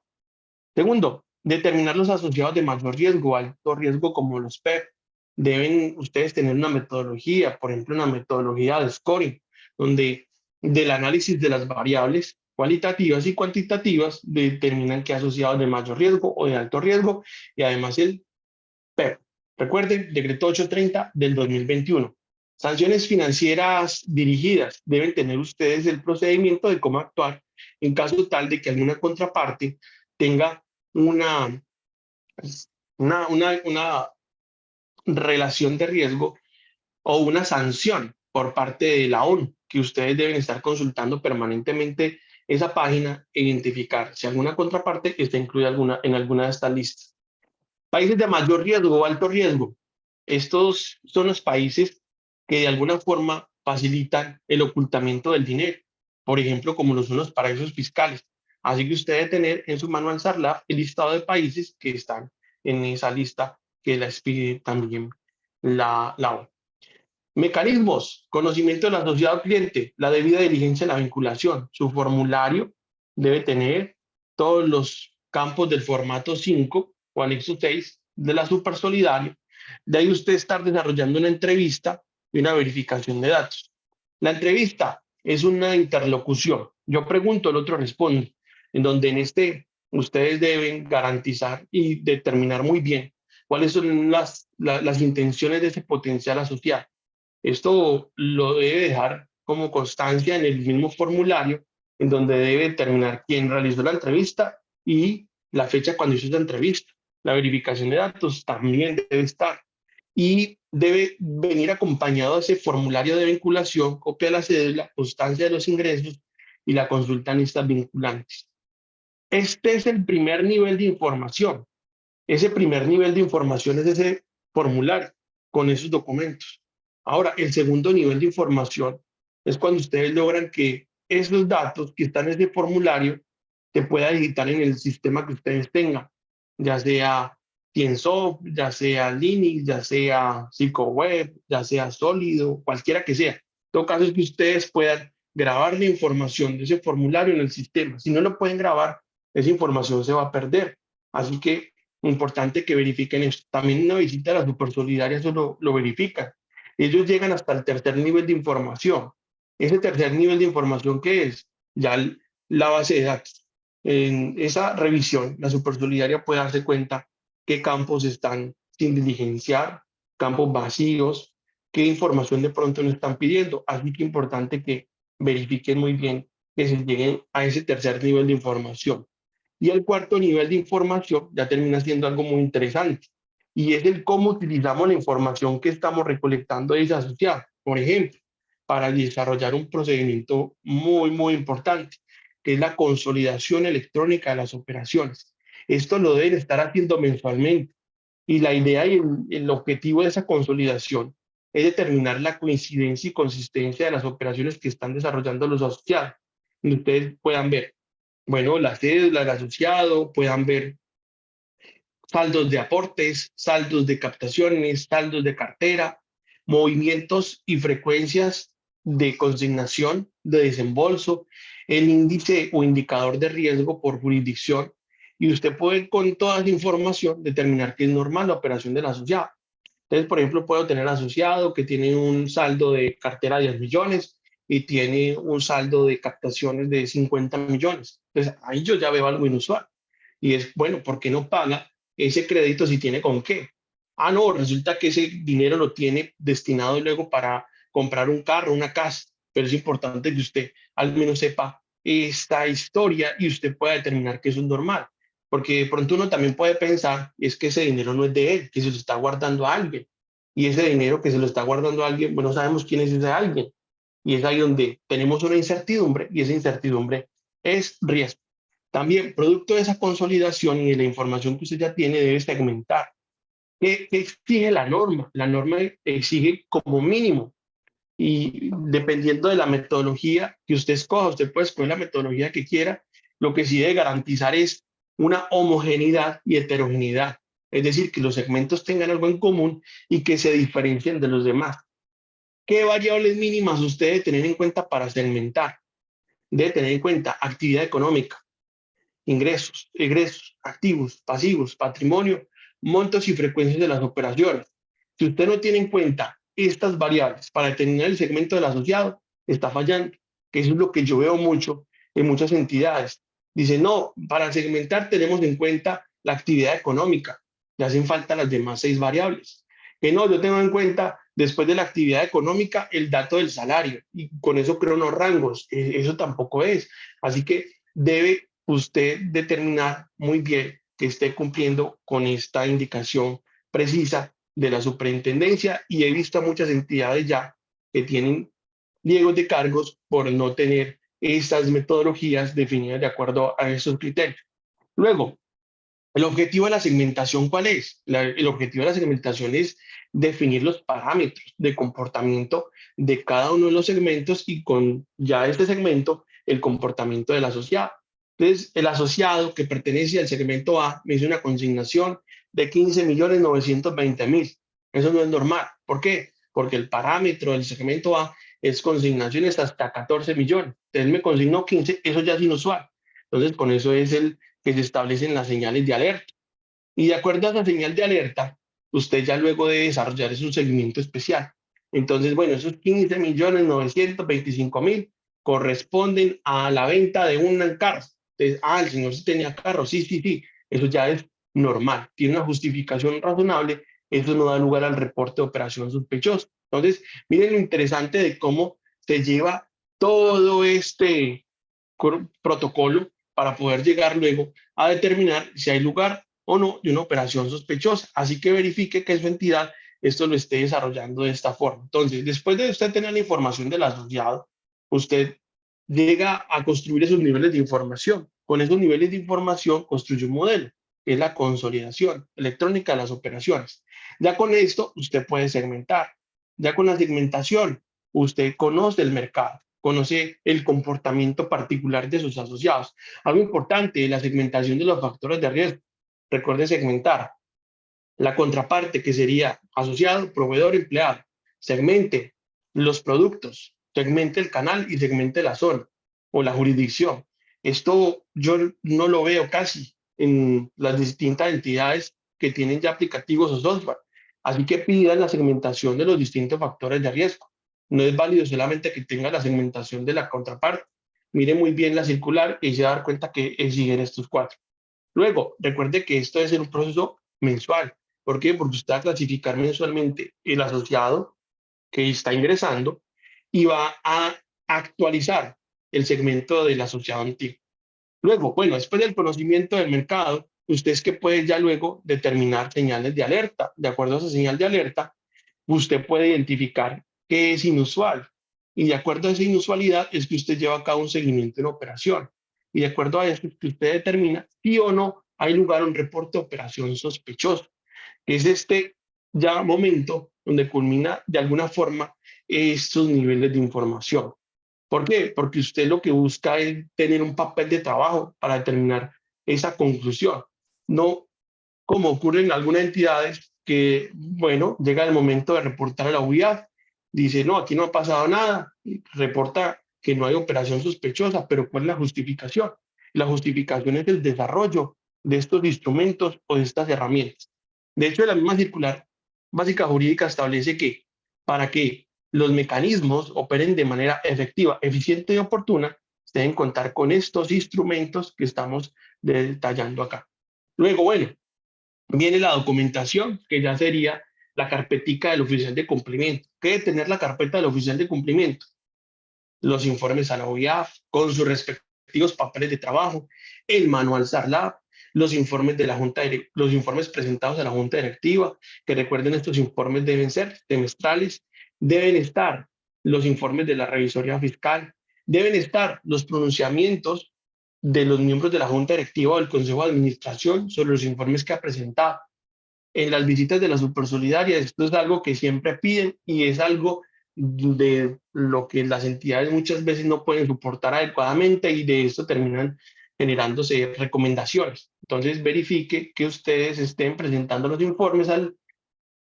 Segundo, determinar los asociados de mayor riesgo, alto riesgo como los PEP. Deben ustedes tener una metodología, por ejemplo, una metodología de scoring, donde del análisis de las variables cualitativas y cuantitativas determinan qué asociados de mayor riesgo o de alto riesgo y además el PEP. Recuerden, decreto 830 del 2021. Sanciones financieras dirigidas. Deben tener ustedes el procedimiento de cómo actuar en caso tal de que alguna contraparte tenga una, una relación de riesgo o una sanción por parte de la ONU, que ustedes deben estar consultando permanentemente esa página e identificar si alguna contraparte está incluida en alguna de estas listas. Países de mayor riesgo o alto riesgo. Estos son los países que de alguna forma facilitan el ocultamiento del dinero. por ejemplo, como lo son los paraísos fiscales. Así que usted debe tener en su manual SARLAB el listado de países que están en esa lista que les pide también la ONU. Mecanismos, conocimiento del asociado cliente, la debida diligencia en la vinculación. Su formulario debe tener todos los campos del formato 5 o anexo 6 de la Supersolidaria. De ahí usted estar desarrollando una entrevista y una verificación de datos. La entrevista es una interlocución. Yo pregunto, el otro responde, en donde en este ustedes deben garantizar y determinar muy bien cuáles son las intenciones de ese potencial asociado. Esto lo debe dejar como constancia en el mismo formulario, en donde debe determinar quién realizó la entrevista y la fecha cuando hizo esa entrevista. La verificación de datos también debe estar y debe venir acompañado de ese formulario de vinculación, copia de la cédula, constancia de los ingresos y la consulta en listas vinculantes. Este es el primer nivel de información. Ese primer nivel de información es ese formulario con esos documentos. Ahora, el segundo nivel de información es cuando ustedes logran que esos datos que están en ese formulario se pueda digitar en el sistema que ustedes tengan, ya sea Tiensoft, ya sea Linux, ya sea PsicoWeb, ya sea Sólido, cualquiera que sea. En todo caso es que ustedes puedan grabar la información de ese formulario en el sistema. Si no lo pueden grabar, esa información se va a perder. Así que importante que verifiquen esto. También una visita a la Supersolidaria eso lo verifican. Ellos llegan hasta el tercer nivel de información. Ese tercer nivel de información, ¿qué es? Ya la base de datos. En esa revisión, la Supersolidaria puede darse cuenta qué campos están sin diligenciar, campos vacíos, qué información de pronto nos están pidiendo. Así que importante que verifiquen muy bien que se lleguen a ese tercer nivel de información. Y el cuarto nivel de información ya termina siendo algo muy interesante, y es el cómo utilizamos la información que estamos recolectando de ese asociado. Por ejemplo, para desarrollar un procedimiento muy importante, que es la consolidación electrónica de las operaciones. Esto lo deben estar haciendo mensualmente, y la idea y el objetivo de esa consolidación es determinar la coincidencia y consistencia de las operaciones que están desarrollando los asociados. Y ustedes puedan ver, bueno, la cédula del asociado, puedan ver saldos de aportes, saldos de captaciones, saldos de cartera, movimientos y frecuencias de consignación, de desembolso, el índice o indicador de riesgo por jurisdicción, y usted puede con toda esa información determinar que es normal la operación del asociado. Entonces, por ejemplo, puedo tener asociado que tiene un saldo de cartera de 10 millones y tiene un saldo de captaciones de 50 millones. Entonces, ahí yo ya veo algo inusual. Y es, bueno, ¿por qué no paga ese crédito si tiene con qué? Ah, no, resulta que ese dinero lo tiene destinado luego para comprar un carro, una casa. Pero es importante que usted al menos sepa esta historia y usted pueda determinar que eso es normal. Porque de pronto uno también puede pensar, es que ese dinero no es de él, que se lo está guardando a alguien. Y ese dinero que se lo está guardando a alguien, bueno, sabemos quién es ese alguien. Y es ahí donde tenemos una incertidumbre, y esa incertidumbre es riesgo. También, producto de esa consolidación y de la información que usted ya tiene, debe segmentar. ¿Qué exige la norma? La norma exige como mínimo, y dependiendo de la metodología que usted escoja, usted puede escoger la metodología que quiera, lo que sí debe garantizar es una homogeneidad y heterogeneidad, es decir, que los segmentos tengan algo en común y que se diferencien de los demás. ¿Qué variables mínimas usted debe tener en cuenta para segmentar? Debe tener en cuenta actividad económica, ingresos, egresos, activos, pasivos, patrimonio, montos y frecuencias de las operaciones. Si usted no tiene en cuenta estas variables para determinar el segmento del asociado, está fallando, que eso es lo que yo veo mucho en muchas entidades. Dicen, no, para segmentar tenemos en cuenta la actividad económica, le hacen falta las demás 6 variables. Que no, yo tengo en cuenta después de la actividad económica el dato del salario, y con eso creo unos rangos, eso tampoco es. Así que debe usted determinar muy bien que esté cumpliendo con esta indicación precisa de la superintendencia, y he visto a muchas entidades ya que tienen pliegos de cargos por no tener estas metodologías definidas de acuerdo a esos criterios. Luego, el objetivo de la segmentación, ¿cuál es? El objetivo de la segmentación es definir los parámetros de comportamiento de cada uno de los segmentos, y con ya este segmento el comportamiento del asociado. Entonces, el asociado que pertenece al segmento A me hizo una consignación de 15.920.000. Eso no es normal. ¿Por qué? Porque el parámetro del segmento A es consignaciones hasta 14 millones. Entonces me consignó 15, eso ya es inusual. Entonces, con eso es el que se establecen las señales de alerta. Y de acuerdo a esa señal de alerta, usted ya luego debe desarrollar un seguimiento especial. Entonces, bueno, esos 15.925.000 corresponden a la venta de un carro. Entonces, el señor sí tenía carro, sí, sí, sí, eso ya es normal, tiene una justificación razonable, eso no da lugar al reporte de operación sospechosa. Entonces, miren lo interesante de cómo se lleva todo este protocolo para poder llegar luego a determinar si hay lugar o no de una operación sospechosa. Así que verifique que su entidad esto lo esté desarrollando de esta forma. Entonces, después de usted tener la información del asociado, usted llega a construir esos niveles de información. Con esos niveles de información construye un modelo, que es la consolidación electrónica de las operaciones. Ya con esto, usted puede segmentar. Ya con la segmentación, usted conoce el mercado, conoce el comportamiento particular de sus asociados. Algo importante, la segmentación de los factores de riesgo. Recuerde segmentar la contraparte, que sería asociado, proveedor, empleado. Segmente los productos, segmente el canal y segmente la zona o la jurisdicción. Esto yo no lo veo casi en las distintas entidades que tienen ya aplicativos o software. Así que pidan la segmentación de los distintos factores de riesgo. No es válido solamente que tenga la segmentación de la contraparte. Mire muy bien la circular y se va a dar cuenta que siguen estos cuatro. Luego, recuerde que esto es un proceso mensual. ¿Por qué? Porque usted va a clasificar mensualmente el asociado que está ingresando y va a actualizar el segmento del asociado antiguo. Luego, bueno, después del conocimiento del mercado, usted es que puede ya luego determinar señales de alerta. De acuerdo a esa señal de alerta, usted puede identificar qué es inusual. Y de acuerdo a esa inusualidad es que usted lleva a cabo un seguimiento en operación. Y de acuerdo a eso es que usted determina si o no hay lugar a un reporte de operación sospechoso. Es este ya momento donde culmina de alguna forma estos niveles de información. ¿Por qué? Porque usted lo que busca es tener un papel de trabajo para determinar esa conclusión. No como ocurre en algunas entidades que, bueno, llega el momento de reportar a la UIAF, dice, no, aquí no ha pasado nada, reporta que no hay operación sospechosa, pero ¿cuál es la justificación? La justificación es el desarrollo de estos instrumentos o de estas herramientas. De hecho, la misma circular básica jurídica establece que para que los mecanismos operen de manera efectiva, eficiente y oportuna, deben contar con estos instrumentos que estamos detallando acá. Luego, bueno, viene la documentación, que ya sería la carpetica del oficial de cumplimiento. ¿Qué debe tener la carpeta del oficial de cumplimiento? Los informes a la OIAF con sus respectivos papeles de trabajo, el manual SARLAB, los informes de la Junta, los informes presentados a la Junta Directiva, que recuerden estos informes deben ser semestrales, deben estar los informes de la revisoría fiscal, deben estar los pronunciamientos de los miembros de la Junta Directiva o del Consejo de Administración sobre los informes que ha presentado. En las visitas de la Supersolidaria, esto es algo que siempre piden y es algo de lo que las entidades muchas veces no pueden soportar adecuadamente y de esto terminan generándose recomendaciones. Entonces verifique que ustedes estén presentando los informes al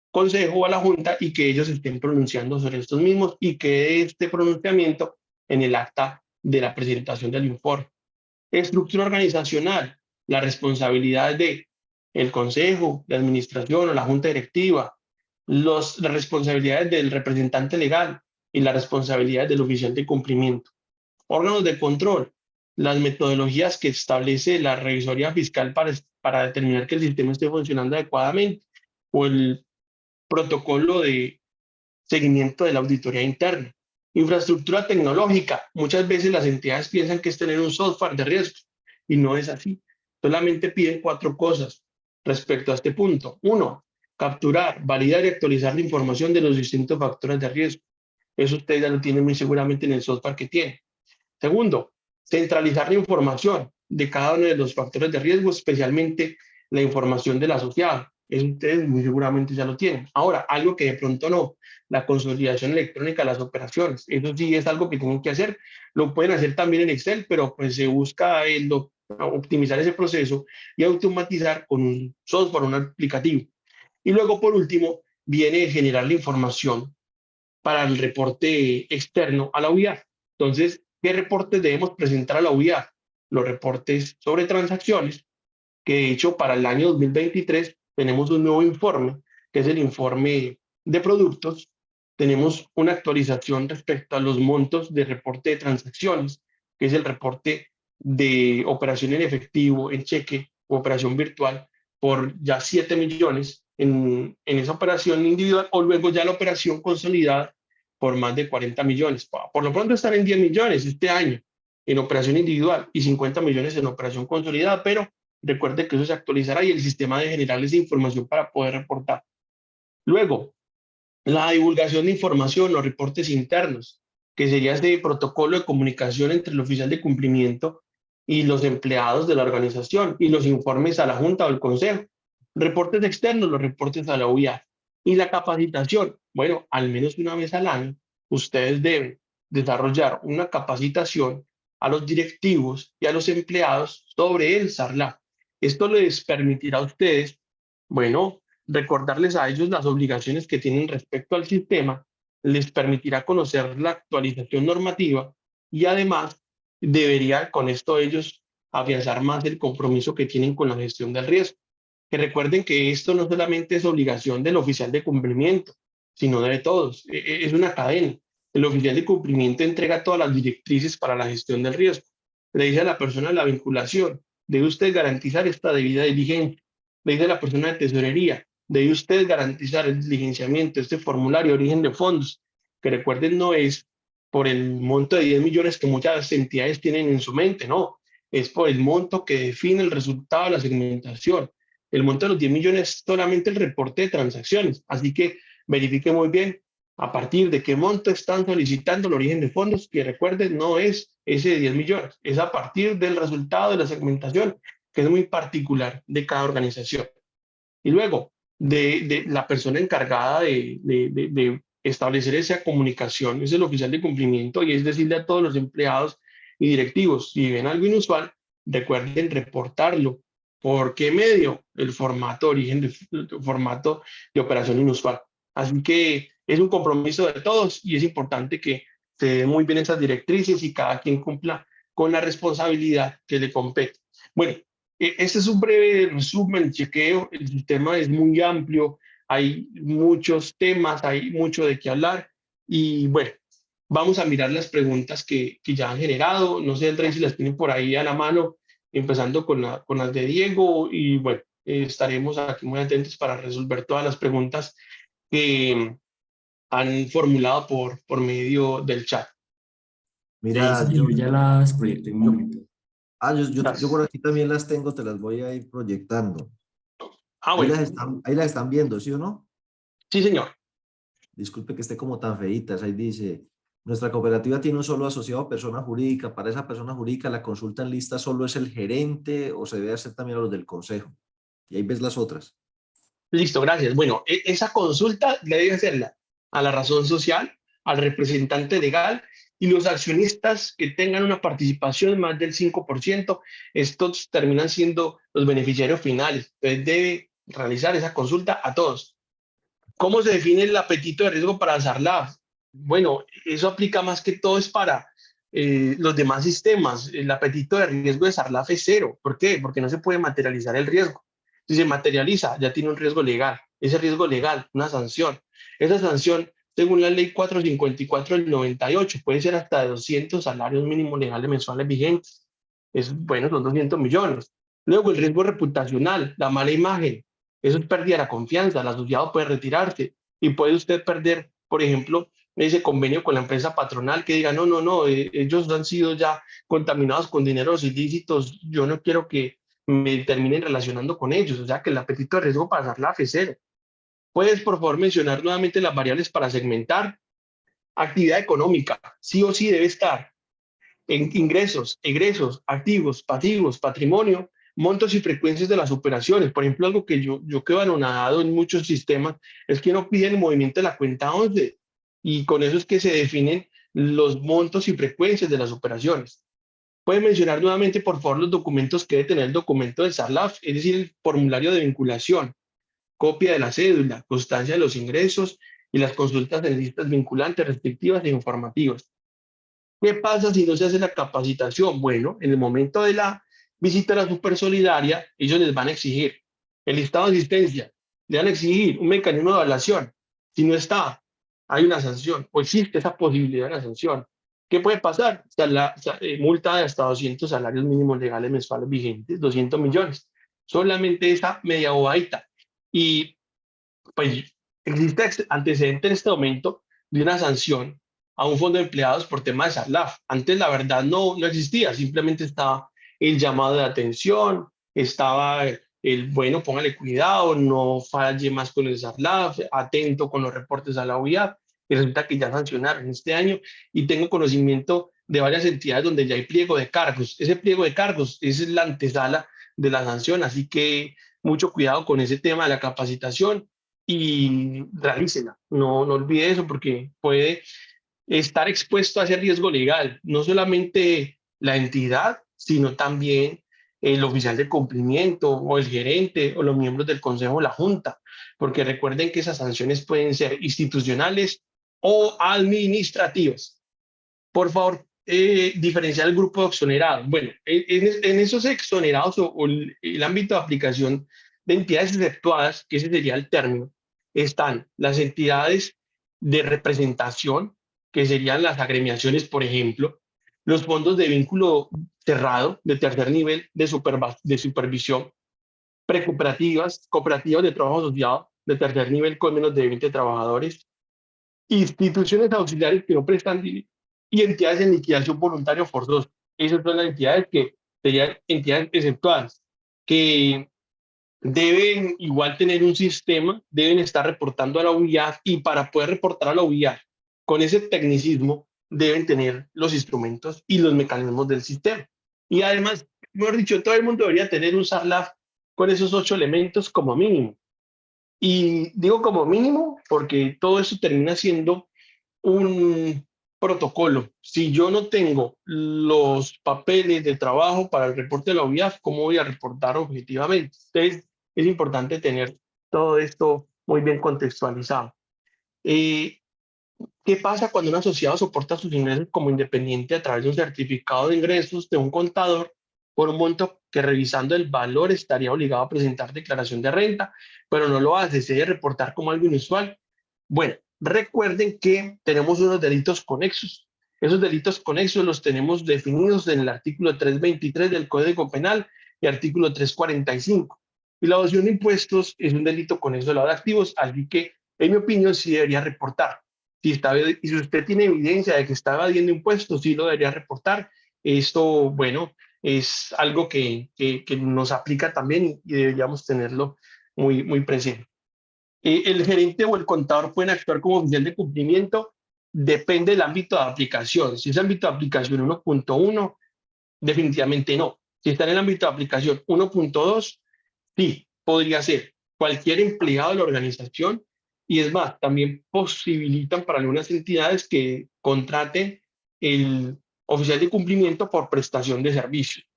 Consejo o a la Junta y que ellos estén pronunciando sobre estos mismos y que este pronunciamiento en el acta de la presentación del informe. Estructura organizacional, la responsabilidad de el consejo, la administración o la junta directiva, las responsabilidades del representante legal y las responsabilidades del oficial de cumplimiento. Órganos de control, las metodologías que establece la revisoría fiscal para determinar que el sistema esté funcionando adecuadamente o el protocolo de seguimiento de la auditoría interna. Infraestructura tecnológica. Muchas veces las entidades piensan que es tener un software de riesgo y no es así. Solamente piden 4 cosas respecto a este punto. 1, capturar, validar y actualizar la información de los distintos factores de riesgo. Eso usted ya lo tiene muy seguramente en el software que tiene. Segundo, centralizar la información de cada uno de los factores de riesgo, especialmente la información del asociado. Eso ustedes muy seguramente ya lo tienen. Ahora, algo que de pronto no, la consolidación electrónica de las operaciones. Eso sí es algo que tienen que hacer. Lo pueden hacer también en Excel, pero pues se busca optimizar ese proceso y automatizar con un software, un aplicativo. Y luego, por último, viene generar la información para el reporte externo a la UIA. Entonces, ¿qué reportes debemos presentar a la UIA? Los reportes sobre transacciones, que de hecho para el año 2023 tenemos un nuevo informe, que es el informe de productos. Tenemos una actualización respecto a los montos de reporte de transacciones, que es el reporte de operación en efectivo, en cheque o operación virtual, por ya 7 millones en esa operación individual, o luego ya la operación consolidada por más de 40 millones. Por lo pronto están en 10 millones este año en operación individual y 50 millones en operación consolidada, pero recuerde que eso se actualizará y el sistema de generar esa información para poder reportar. Luego, la divulgación de información, los reportes internos, que sería este protocolo de comunicación entre el oficial de cumplimiento y los empleados de la organización, y los informes a la Junta o al Consejo. Reportes externos, los reportes a la UIA. Y la capacitación, bueno, al menos una vez al año, ustedes deben desarrollar una capacitación a los directivos y a los empleados sobre el SARLA. Esto les permitirá a ustedes, bueno, recordarles a ellos las obligaciones que tienen respecto al sistema, les permitirá conocer la actualización normativa y además debería con esto ellos afianzar más el compromiso que tienen con la gestión del riesgo. Que recuerden que esto no solamente es obligación del oficial de cumplimiento, sino de todos. Es una cadena. El oficial de cumplimiento entrega todas las directrices para la gestión del riesgo. Le dice a la persona de la vinculación, debe usted garantizar esta debida diligencia. Le dice a la persona de tesorería, debe usted garantizar el diligenciamiento, este formulario de origen de fondos, que recuerden no es por el monto de 10 millones que muchas entidades tienen en su mente, no, es por el monto que define el resultado de la segmentación. El monto de los 10 millones es solamente el reporte de transacciones, así que verifique muy bien a partir de qué monto están solicitando el origen de fondos, que recuerden no es ese de 10 millones, es a partir del resultado de la segmentación, que es muy particular de cada organización. Y luego, de la persona encargada de establecer esa comunicación, es el oficial de cumplimiento y es decirle a todos los empleados y directivos, si ven algo inusual, recuerden reportarlo. ¿Por qué medio? El formato de origen, el formato de operación inusual. Así que es un compromiso de todos y es importante que se den muy bien esas directrices y cada quien cumpla con la responsabilidad que le compete. Bueno, este es un breve resumen, el chequeo, el sistema es muy amplio, hay muchos temas, hay mucho de qué hablar y bueno, vamos a mirar las preguntas que ya han generado, no sé, Andrés, si las tienen por ahí a la mano, empezando con las de Diego y bueno, estaremos aquí muy atentos para resolver todas las preguntas que han formulado por medio del chat.
Mira,
Sí, yo ya las proyecté en un
yo,
momento.
yo por
Gracias.
aquí también las tengo, te las voy a ir proyectando.
Ah, bueno,
Ahí las están viendo, ¿sí o no?
sí, señor.
Disculpe que esté como tan feitas. Ahí dice, nuestra cooperativa tiene un solo asociado a persona jurídica. Para esa persona jurídica, la consulta en lista solo es el gerente o se debe hacer también a los del consejo. Y ahí ves las otras.
Listo, gracias. Bueno, esa consulta le debe hacerla a la razón social, al representante legal y los accionistas que tengan una participación más del 5%, estos terminan siendo los beneficiarios finales. Entonces debe realizar esa consulta a todos. ¿Cómo se define el apetito de riesgo para SARLAF? Bueno, eso aplica más que todo es para los demás sistemas. El apetito de riesgo de SARLAF es cero. ¿Por qué? Porque no se puede materializar el riesgo. Si se materializa, ya tiene un riesgo legal. Ese riesgo legal, una sanción. Esa sanción, según la ley 454 del 98, puede ser hasta de 200 salarios mínimos legales mensuales vigentes. Es, bueno, son 200 millones. Luego, el riesgo reputacional, la mala imagen. Eso es pérdida de la confianza. El asociado puede retirarse y puede usted perder, por ejemplo, ese convenio con la empresa patronal que diga, no, no, no, ellos han sido ya contaminados con dineros ilícitos, yo no quiero que me terminen relacionando con ellos, o sea que el apetito de riesgo para dar la f cero. ¿Puedes, por favor, mencionar nuevamente las variables para segmentar? Actividad económica, sí o sí debe estar en ingresos, egresos, activos, pasivos, patrimonio, montos y frecuencias de las operaciones. Por ejemplo, algo que yo quedo anonadado en muchos sistemas es que no piden el movimiento de la cuenta 11 y con eso es que se definen los montos y frecuencias de las operaciones. Puede mencionar nuevamente, por favor, los documentos que debe tener el documento del SARLAF, es decir, el formulario de vinculación, copia de la cédula, constancia de los ingresos y las consultas en listas vinculantes, restrictivas e informativas. ¿Qué pasa si no se hace la capacitación? Bueno, en el momento de la visita a la Supersolidaria, ellos les van a exigir el listado de asistencia, le van a exigir un mecanismo de evaluación. Si no está, hay una sanción o existe esa posibilidad de la sanción. ¿Qué puede pasar? Multa de hasta 200 salarios mínimos legales mensuales vigentes, 200 millones. Solamente esa media bobadita. Y pues existe antecedente en este momento de una sanción a un fondo de empleados por tema de SARLAF. Antes la verdad no existía, simplemente estaba el llamado de atención, estaba el bueno, póngale cuidado, no falle más con el SARLAF, atento con los reportes a la OIAP, y resulta que ya sancionaron este año y tengo conocimiento de varias entidades donde ya hay pliego de cargos. Ese pliego de cargos es la antesala de la sanción, así que mucho cuidado con ese tema de la capacitación y realícela. No olvide eso porque puede estar expuesto a ese riesgo legal, no solamente la entidad, sino también el oficial de cumplimiento o el gerente o los miembros del consejo o la junta, porque recuerden que esas sanciones pueden ser institucionales o administrativas. Por favor, diferenciar el grupo de exonerados. Bueno, en esos exonerados o el ámbito de aplicación de entidades exceptuadas, que ese sería el término, están las entidades de representación, que serían las agremiaciones, por ejemplo, los fondos de vínculo cerrado de tercer nivel de supervisión, precooperativas, cooperativas de trabajo asociado de tercer nivel con menos de 20 trabajadores, instituciones auxiliares que no prestan y entidades en liquidación voluntaria o forzosa. Esas son las entidades que serían entidades exceptuadas, que deben igual tener un sistema, deben estar reportando a la UIAF y para poder reportar a la UIAF con ese tecnicismo deben tener los instrumentos y los mecanismos del sistema. Y además, mejor dicho, todo el mundo debería tener un SARLAF con esos 8 elementos como mínimo. Y digo como mínimo porque todo eso termina siendo un protocolo. Si yo no tengo los papeles de trabajo para el reporte de la UIAF, ¿cómo voy a reportar objetivamente? Entonces, es importante tener todo esto muy bien contextualizado. Eh, ¿Qué pasa cuando un asociado soporta sus ingresos como independiente a través de un certificado de ingresos de un contador por un monto que revisando el valor estaría obligado a presentar declaración de renta, pero no lo hace, se debe reportar como algo inusual? Bueno, recuerden que tenemos unos delitos conexos. Esos delitos conexos los tenemos definidos en el artículo 323 del Código Penal y artículo 345. Y la evasión de impuestos es un delito conexo de lavado de activos, así que, en mi opinión, sí debería reportar. Si usted tiene evidencia de que está evadiendo impuestos, sí lo debería reportar. Esto, bueno, es algo que nos aplica también y deberíamos tenerlo muy presente. El gerente o el contador pueden actuar como oficial de cumplimiento, depende del ámbito de aplicación. Si es ámbito de aplicación 1.1, definitivamente no. Si está en el ámbito de aplicación 1.2, sí, podría ser cualquier empleado de la organización y es más, también posibilitan para algunas entidades que contraten el oficial de cumplimiento por prestación de servicios.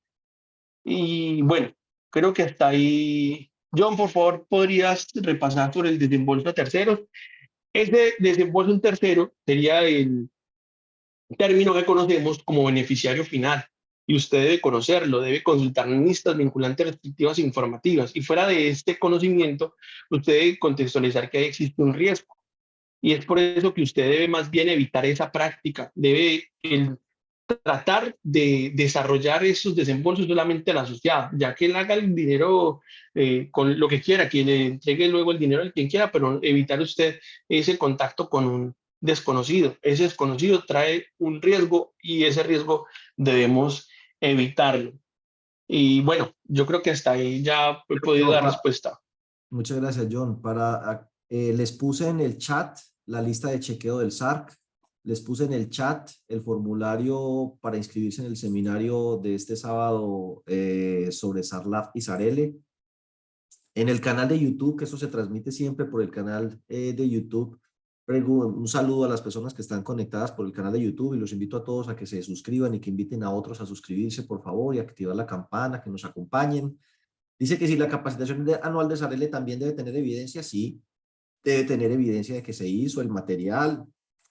Y bueno, creo que hasta ahí. John, por favor, ¿podrías repasar sobre el desembolso a terceros? Ese desembolso en tercero sería el término que conocemos como beneficiario final y usted debe conocerlo, debe consultar listas vinculantes restrictivas e informativas y fuera de este conocimiento, usted debe contextualizar que ahí existe un riesgo y es por eso que usted debe más bien evitar esa práctica, debe tratar de desarrollar esos desembolsos solamente al asociado, ya que él haga el dinero con lo que quiera, que le entregue luego el dinero al quien quiera, pero evitar usted ese contacto con un desconocido. Ese desconocido trae un riesgo y ese riesgo debemos evitarlo. Y bueno, yo creo que hasta ahí ya he podido
No,
dar respuesta.
muchas gracias, John. Les puse en el chat la lista de chequeo del SARC. Les puse en el chat el formulario para inscribirse en el seminario de este sábado sobre Sarlaf y Sarele. En el canal de YouTube, que eso se transmite siempre por el canal de YouTube, un saludo a las personas que están conectadas por el canal de YouTube y los invito a todos a que se suscriban y que inviten a otros a suscribirse, por favor, y activar la campana, que nos acompañen. Dice que si la capacitación anual de Sarele también debe tener evidencia, sí, debe tener evidencia de que se hizo el material,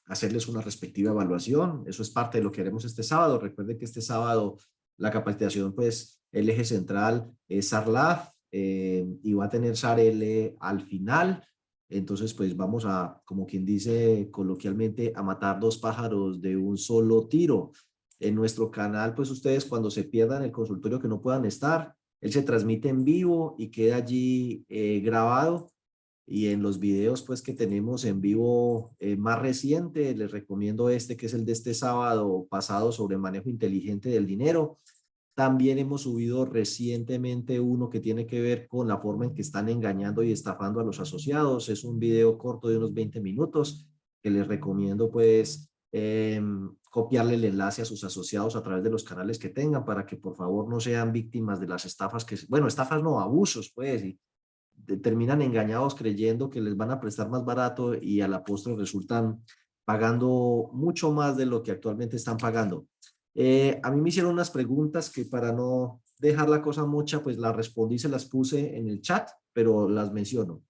hacerles una respectiva evaluación. Eso es parte de lo que haremos este sábado. Recuerden que este sábado la capacitación, pues, el eje central es SARLAF y va a tener SARL al final. Entonces, pues vamos a, como quien dice coloquialmente, a matar dos pájaros de un solo tiro. En nuestro canal, pues ustedes cuando se pierdan el consultorio que no puedan estar, él se transmite en vivo y queda allí grabado. Y en los videos pues que tenemos en vivo más reciente, les recomiendo este que es el de este sábado pasado sobre manejo inteligente del dinero. También hemos subido recientemente uno que tiene que ver con la forma en que están engañando y estafando a los asociados. Es un video corto de unos 20 minutos que les recomiendo pues copiarle el enlace a sus asociados a través de los canales que tengan para que por favor no sean víctimas de las estafas que, bueno, estafas no, abusos pues, y terminan engañados creyendo que les van a prestar más barato y a la postre resultan pagando mucho más de lo que actualmente están pagando. A mí me hicieron unas preguntas que para no dejar la cosa mucha, pues las respondí, se las puse en el chat, pero las menciono.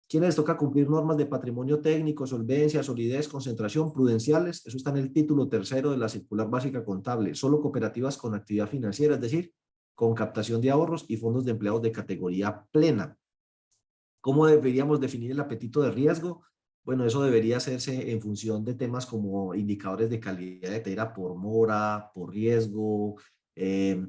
¿Quiénes les toca cumplir normas de patrimonio técnico, solvencia, solidez, concentración, prudenciales? Eso está en el título tercero de la circular básica contable. Solo cooperativas con actividad financiera, es decir, con captación de ahorros y fondos de empleados de categoría plena. ¿Cómo deberíamos definir el apetito de riesgo? Bueno, eso debería hacerse en función de temas como indicadores de calidad de tierra por mora, por riesgo,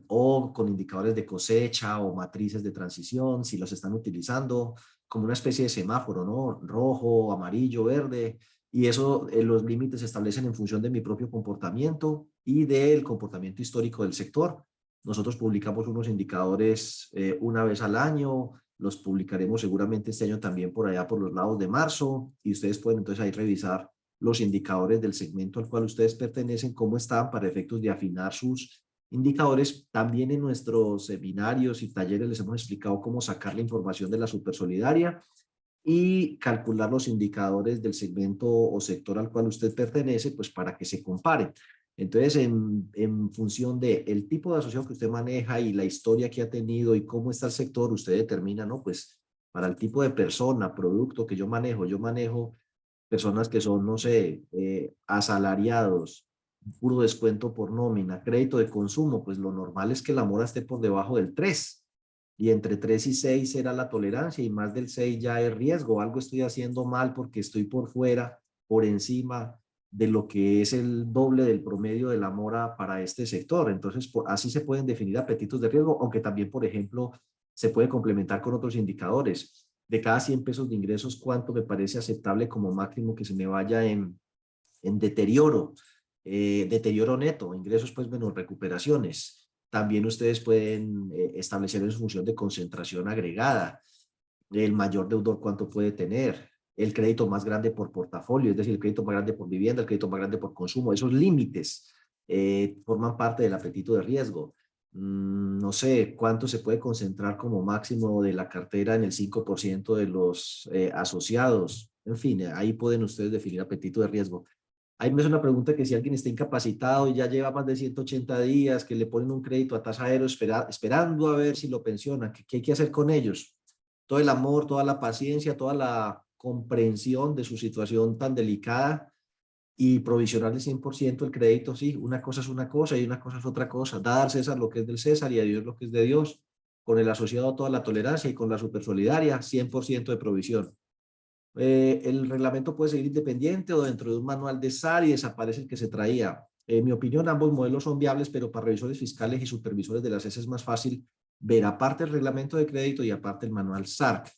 o con indicadores de cosecha o matrices de transición, si los están utilizando como una especie de semáforo, ¿no? Rojo, amarillo, verde, y eso los límites se establecen en función de mi propio comportamiento y del comportamiento histórico del sector. Nosotros publicamos unos indicadores una vez al año, los publicaremos seguramente este año también por allá por los lados de marzo y ustedes pueden entonces ahí revisar los indicadores del segmento al cual ustedes pertenecen, cómo están para efectos de afinar sus indicadores. También en nuestros seminarios y talleres les hemos explicado cómo sacar la información de la Supersolidaria y calcular los indicadores del segmento o sector al cual usted pertenece, pues para que se comparen. Entonces, en función de el tipo de asociación que usted maneja y la historia que ha tenido y cómo está el sector, usted determina, ¿no? Pues para el tipo de persona, producto que yo manejo personas que son, no sé, asalariados, puro descuento por nómina, crédito de consumo, pues lo normal es que la mora esté por debajo del 3 y entre 3 y 6 será la tolerancia y más del 6 ya es riesgo, algo estoy haciendo mal porque estoy por fuera, por encima de lo que es el doble del promedio de la mora para este sector. Entonces, así se pueden definir apetitos de riesgo, aunque también, por ejemplo, se puede complementar con otros indicadores. De cada 100 pesos de ingresos, ¿cuánto me parece aceptable como máximo que se me vaya en deterioro? Deterioro neto, ingresos pues menos recuperaciones. También ustedes pueden establecer en función de concentración agregada, el mayor deudor cuánto puede tener, el crédito más grande por portafolio, es decir, el crédito más grande por vivienda, el crédito más grande por consumo. Esos límites forman parte del apetito de riesgo. No sé cuánto se puede concentrar como máximo de la cartera en el 5% de los asociados. En fin, ahí pueden ustedes definir apetito de riesgo. Ahí me hace una pregunta que si alguien está incapacitado y ya lleva más de 180 días, que le ponen un crédito a tasa cero esperando a ver si lo pensionan, ¿qué hay que hacer con ellos? Todo el amor, toda la paciencia, toda la comprensión de su situación tan delicada y provisionar el 100% el crédito, sí, una cosa es una cosa y una cosa es otra cosa. Dar al César lo que es del César y a Dios lo que es de Dios. Con el asociado toda la tolerancia y con la supersolidaria, 100% de provisión. El reglamento puede seguir independiente o dentro de un manual de SAR y desaparece el que se traía. En mi opinión, ambos modelos son viables, pero para revisores fiscales y supervisores de las ES es más fácil ver aparte el reglamento de crédito y aparte el manual SARC.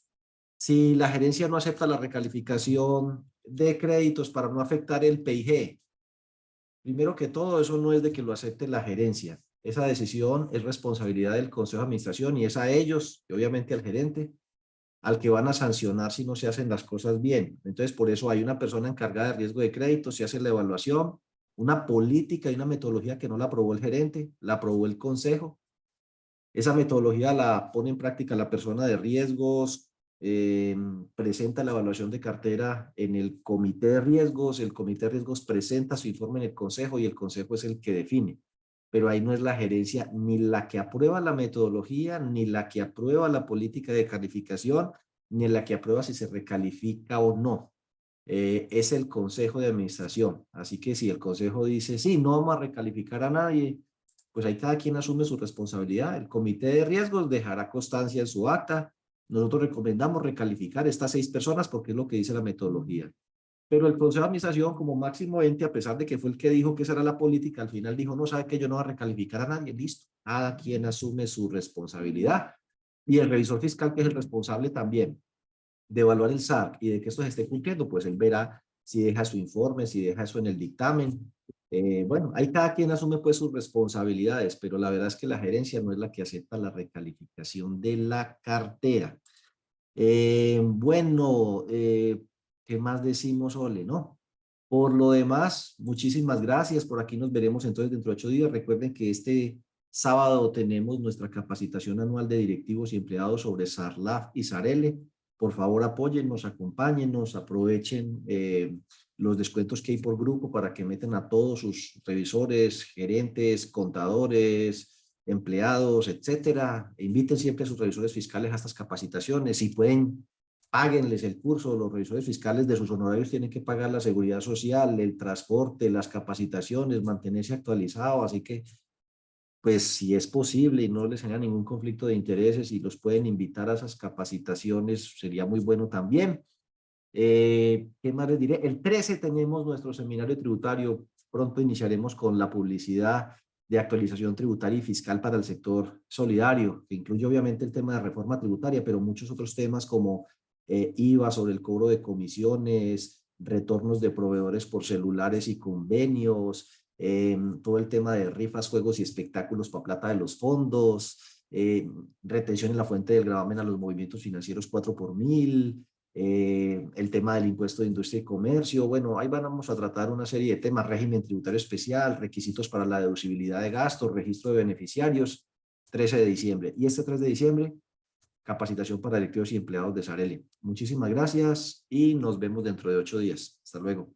Si la gerencia no acepta la recalificación de créditos para no afectar el PIG, primero que todo, eso no es de que lo acepte la gerencia. Esa decisión es responsabilidad del Consejo de Administración y es a ellos y obviamente al gerente al que van a sancionar si no se hacen las cosas bien. Entonces, por eso hay una persona encargada de riesgo de crédito, se hace la evaluación, una política y una metodología que no la aprobó el gerente, la aprobó el consejo. Esa metodología la pone en práctica la persona de riesgos, presenta la evaluación de cartera en el comité de riesgos, el comité de riesgos presenta su informe en el consejo y el consejo es el que define. Pero ahí no es la gerencia ni la que aprueba la metodología, ni la que aprueba la política de calificación, ni la que aprueba si se recalifica o no. Es el consejo de administración. Así que si el consejo dice, sí, no vamos a recalificar a nadie, pues ahí cada quien asume su responsabilidad. El comité de riesgos dejará constancia en su acta. Nosotros recomendamos recalificar estas 6 personas porque es lo que dice la metodología. Pero el consejo de administración, como máximo ente, a pesar de que fue el que dijo que esa era la política, al final dijo, no, sabe que yo no voy a recalificar a nadie, listo. Cada quien asume su responsabilidad. Y el revisor fiscal, que es el responsable también de evaluar el SAR y de que esto se esté cumpliendo, pues él verá si deja su informe, si deja eso en el dictamen. Bueno, ahí cada quien asume pues sus responsabilidades, pero la verdad es que la gerencia no es la que acepta la recalificación de la cartera. Bueno, ¿qué más decimos, Ole? No. Por lo demás, muchísimas gracias. Por aquí nos veremos entonces dentro de 8 días. Recuerden que este sábado tenemos nuestra capacitación anual de directivos y empleados sobre SARLAF y SARELE. Por favor, apóyennos, acompáñennos, aprovechen los descuentos que hay por grupo para que metan a todos sus revisores, gerentes, contadores, empleados, etcétera. Inviten siempre a sus revisores fiscales a estas capacitaciones. Si pueden, páguenles el curso. Los revisores fiscales de sus honorarios tienen que pagar la seguridad social, el transporte, las capacitaciones, mantenerse actualizado. Así que, pues, si es posible y no les genera ningún conflicto de intereses y los pueden invitar a esas capacitaciones, sería muy bueno también. ¿Qué más les diré? El 13 tenemos nuestro seminario tributario. Pronto iniciaremos con la publicidad de actualización tributaria y fiscal para el sector solidario, que incluye obviamente el tema de reforma tributaria, pero muchos otros temas como IVA sobre el cobro de comisiones, retornos de proveedores por celulares y convenios, todo el tema de rifas, juegos y espectáculos para plata de los fondos, retención en la fuente del gravamen a los movimientos financieros 4 por 1000, el tema del impuesto de industria y comercio. Bueno, ahí vamos a tratar una serie de temas: régimen tributario especial, requisitos para la deducibilidad de gastos, registro de beneficiarios, 13 de diciembre. Y este 3 de diciembre, capacitación para directivos y empleados de SARELE. Muchísimas gracias y nos vemos dentro de 8 días. Hasta luego.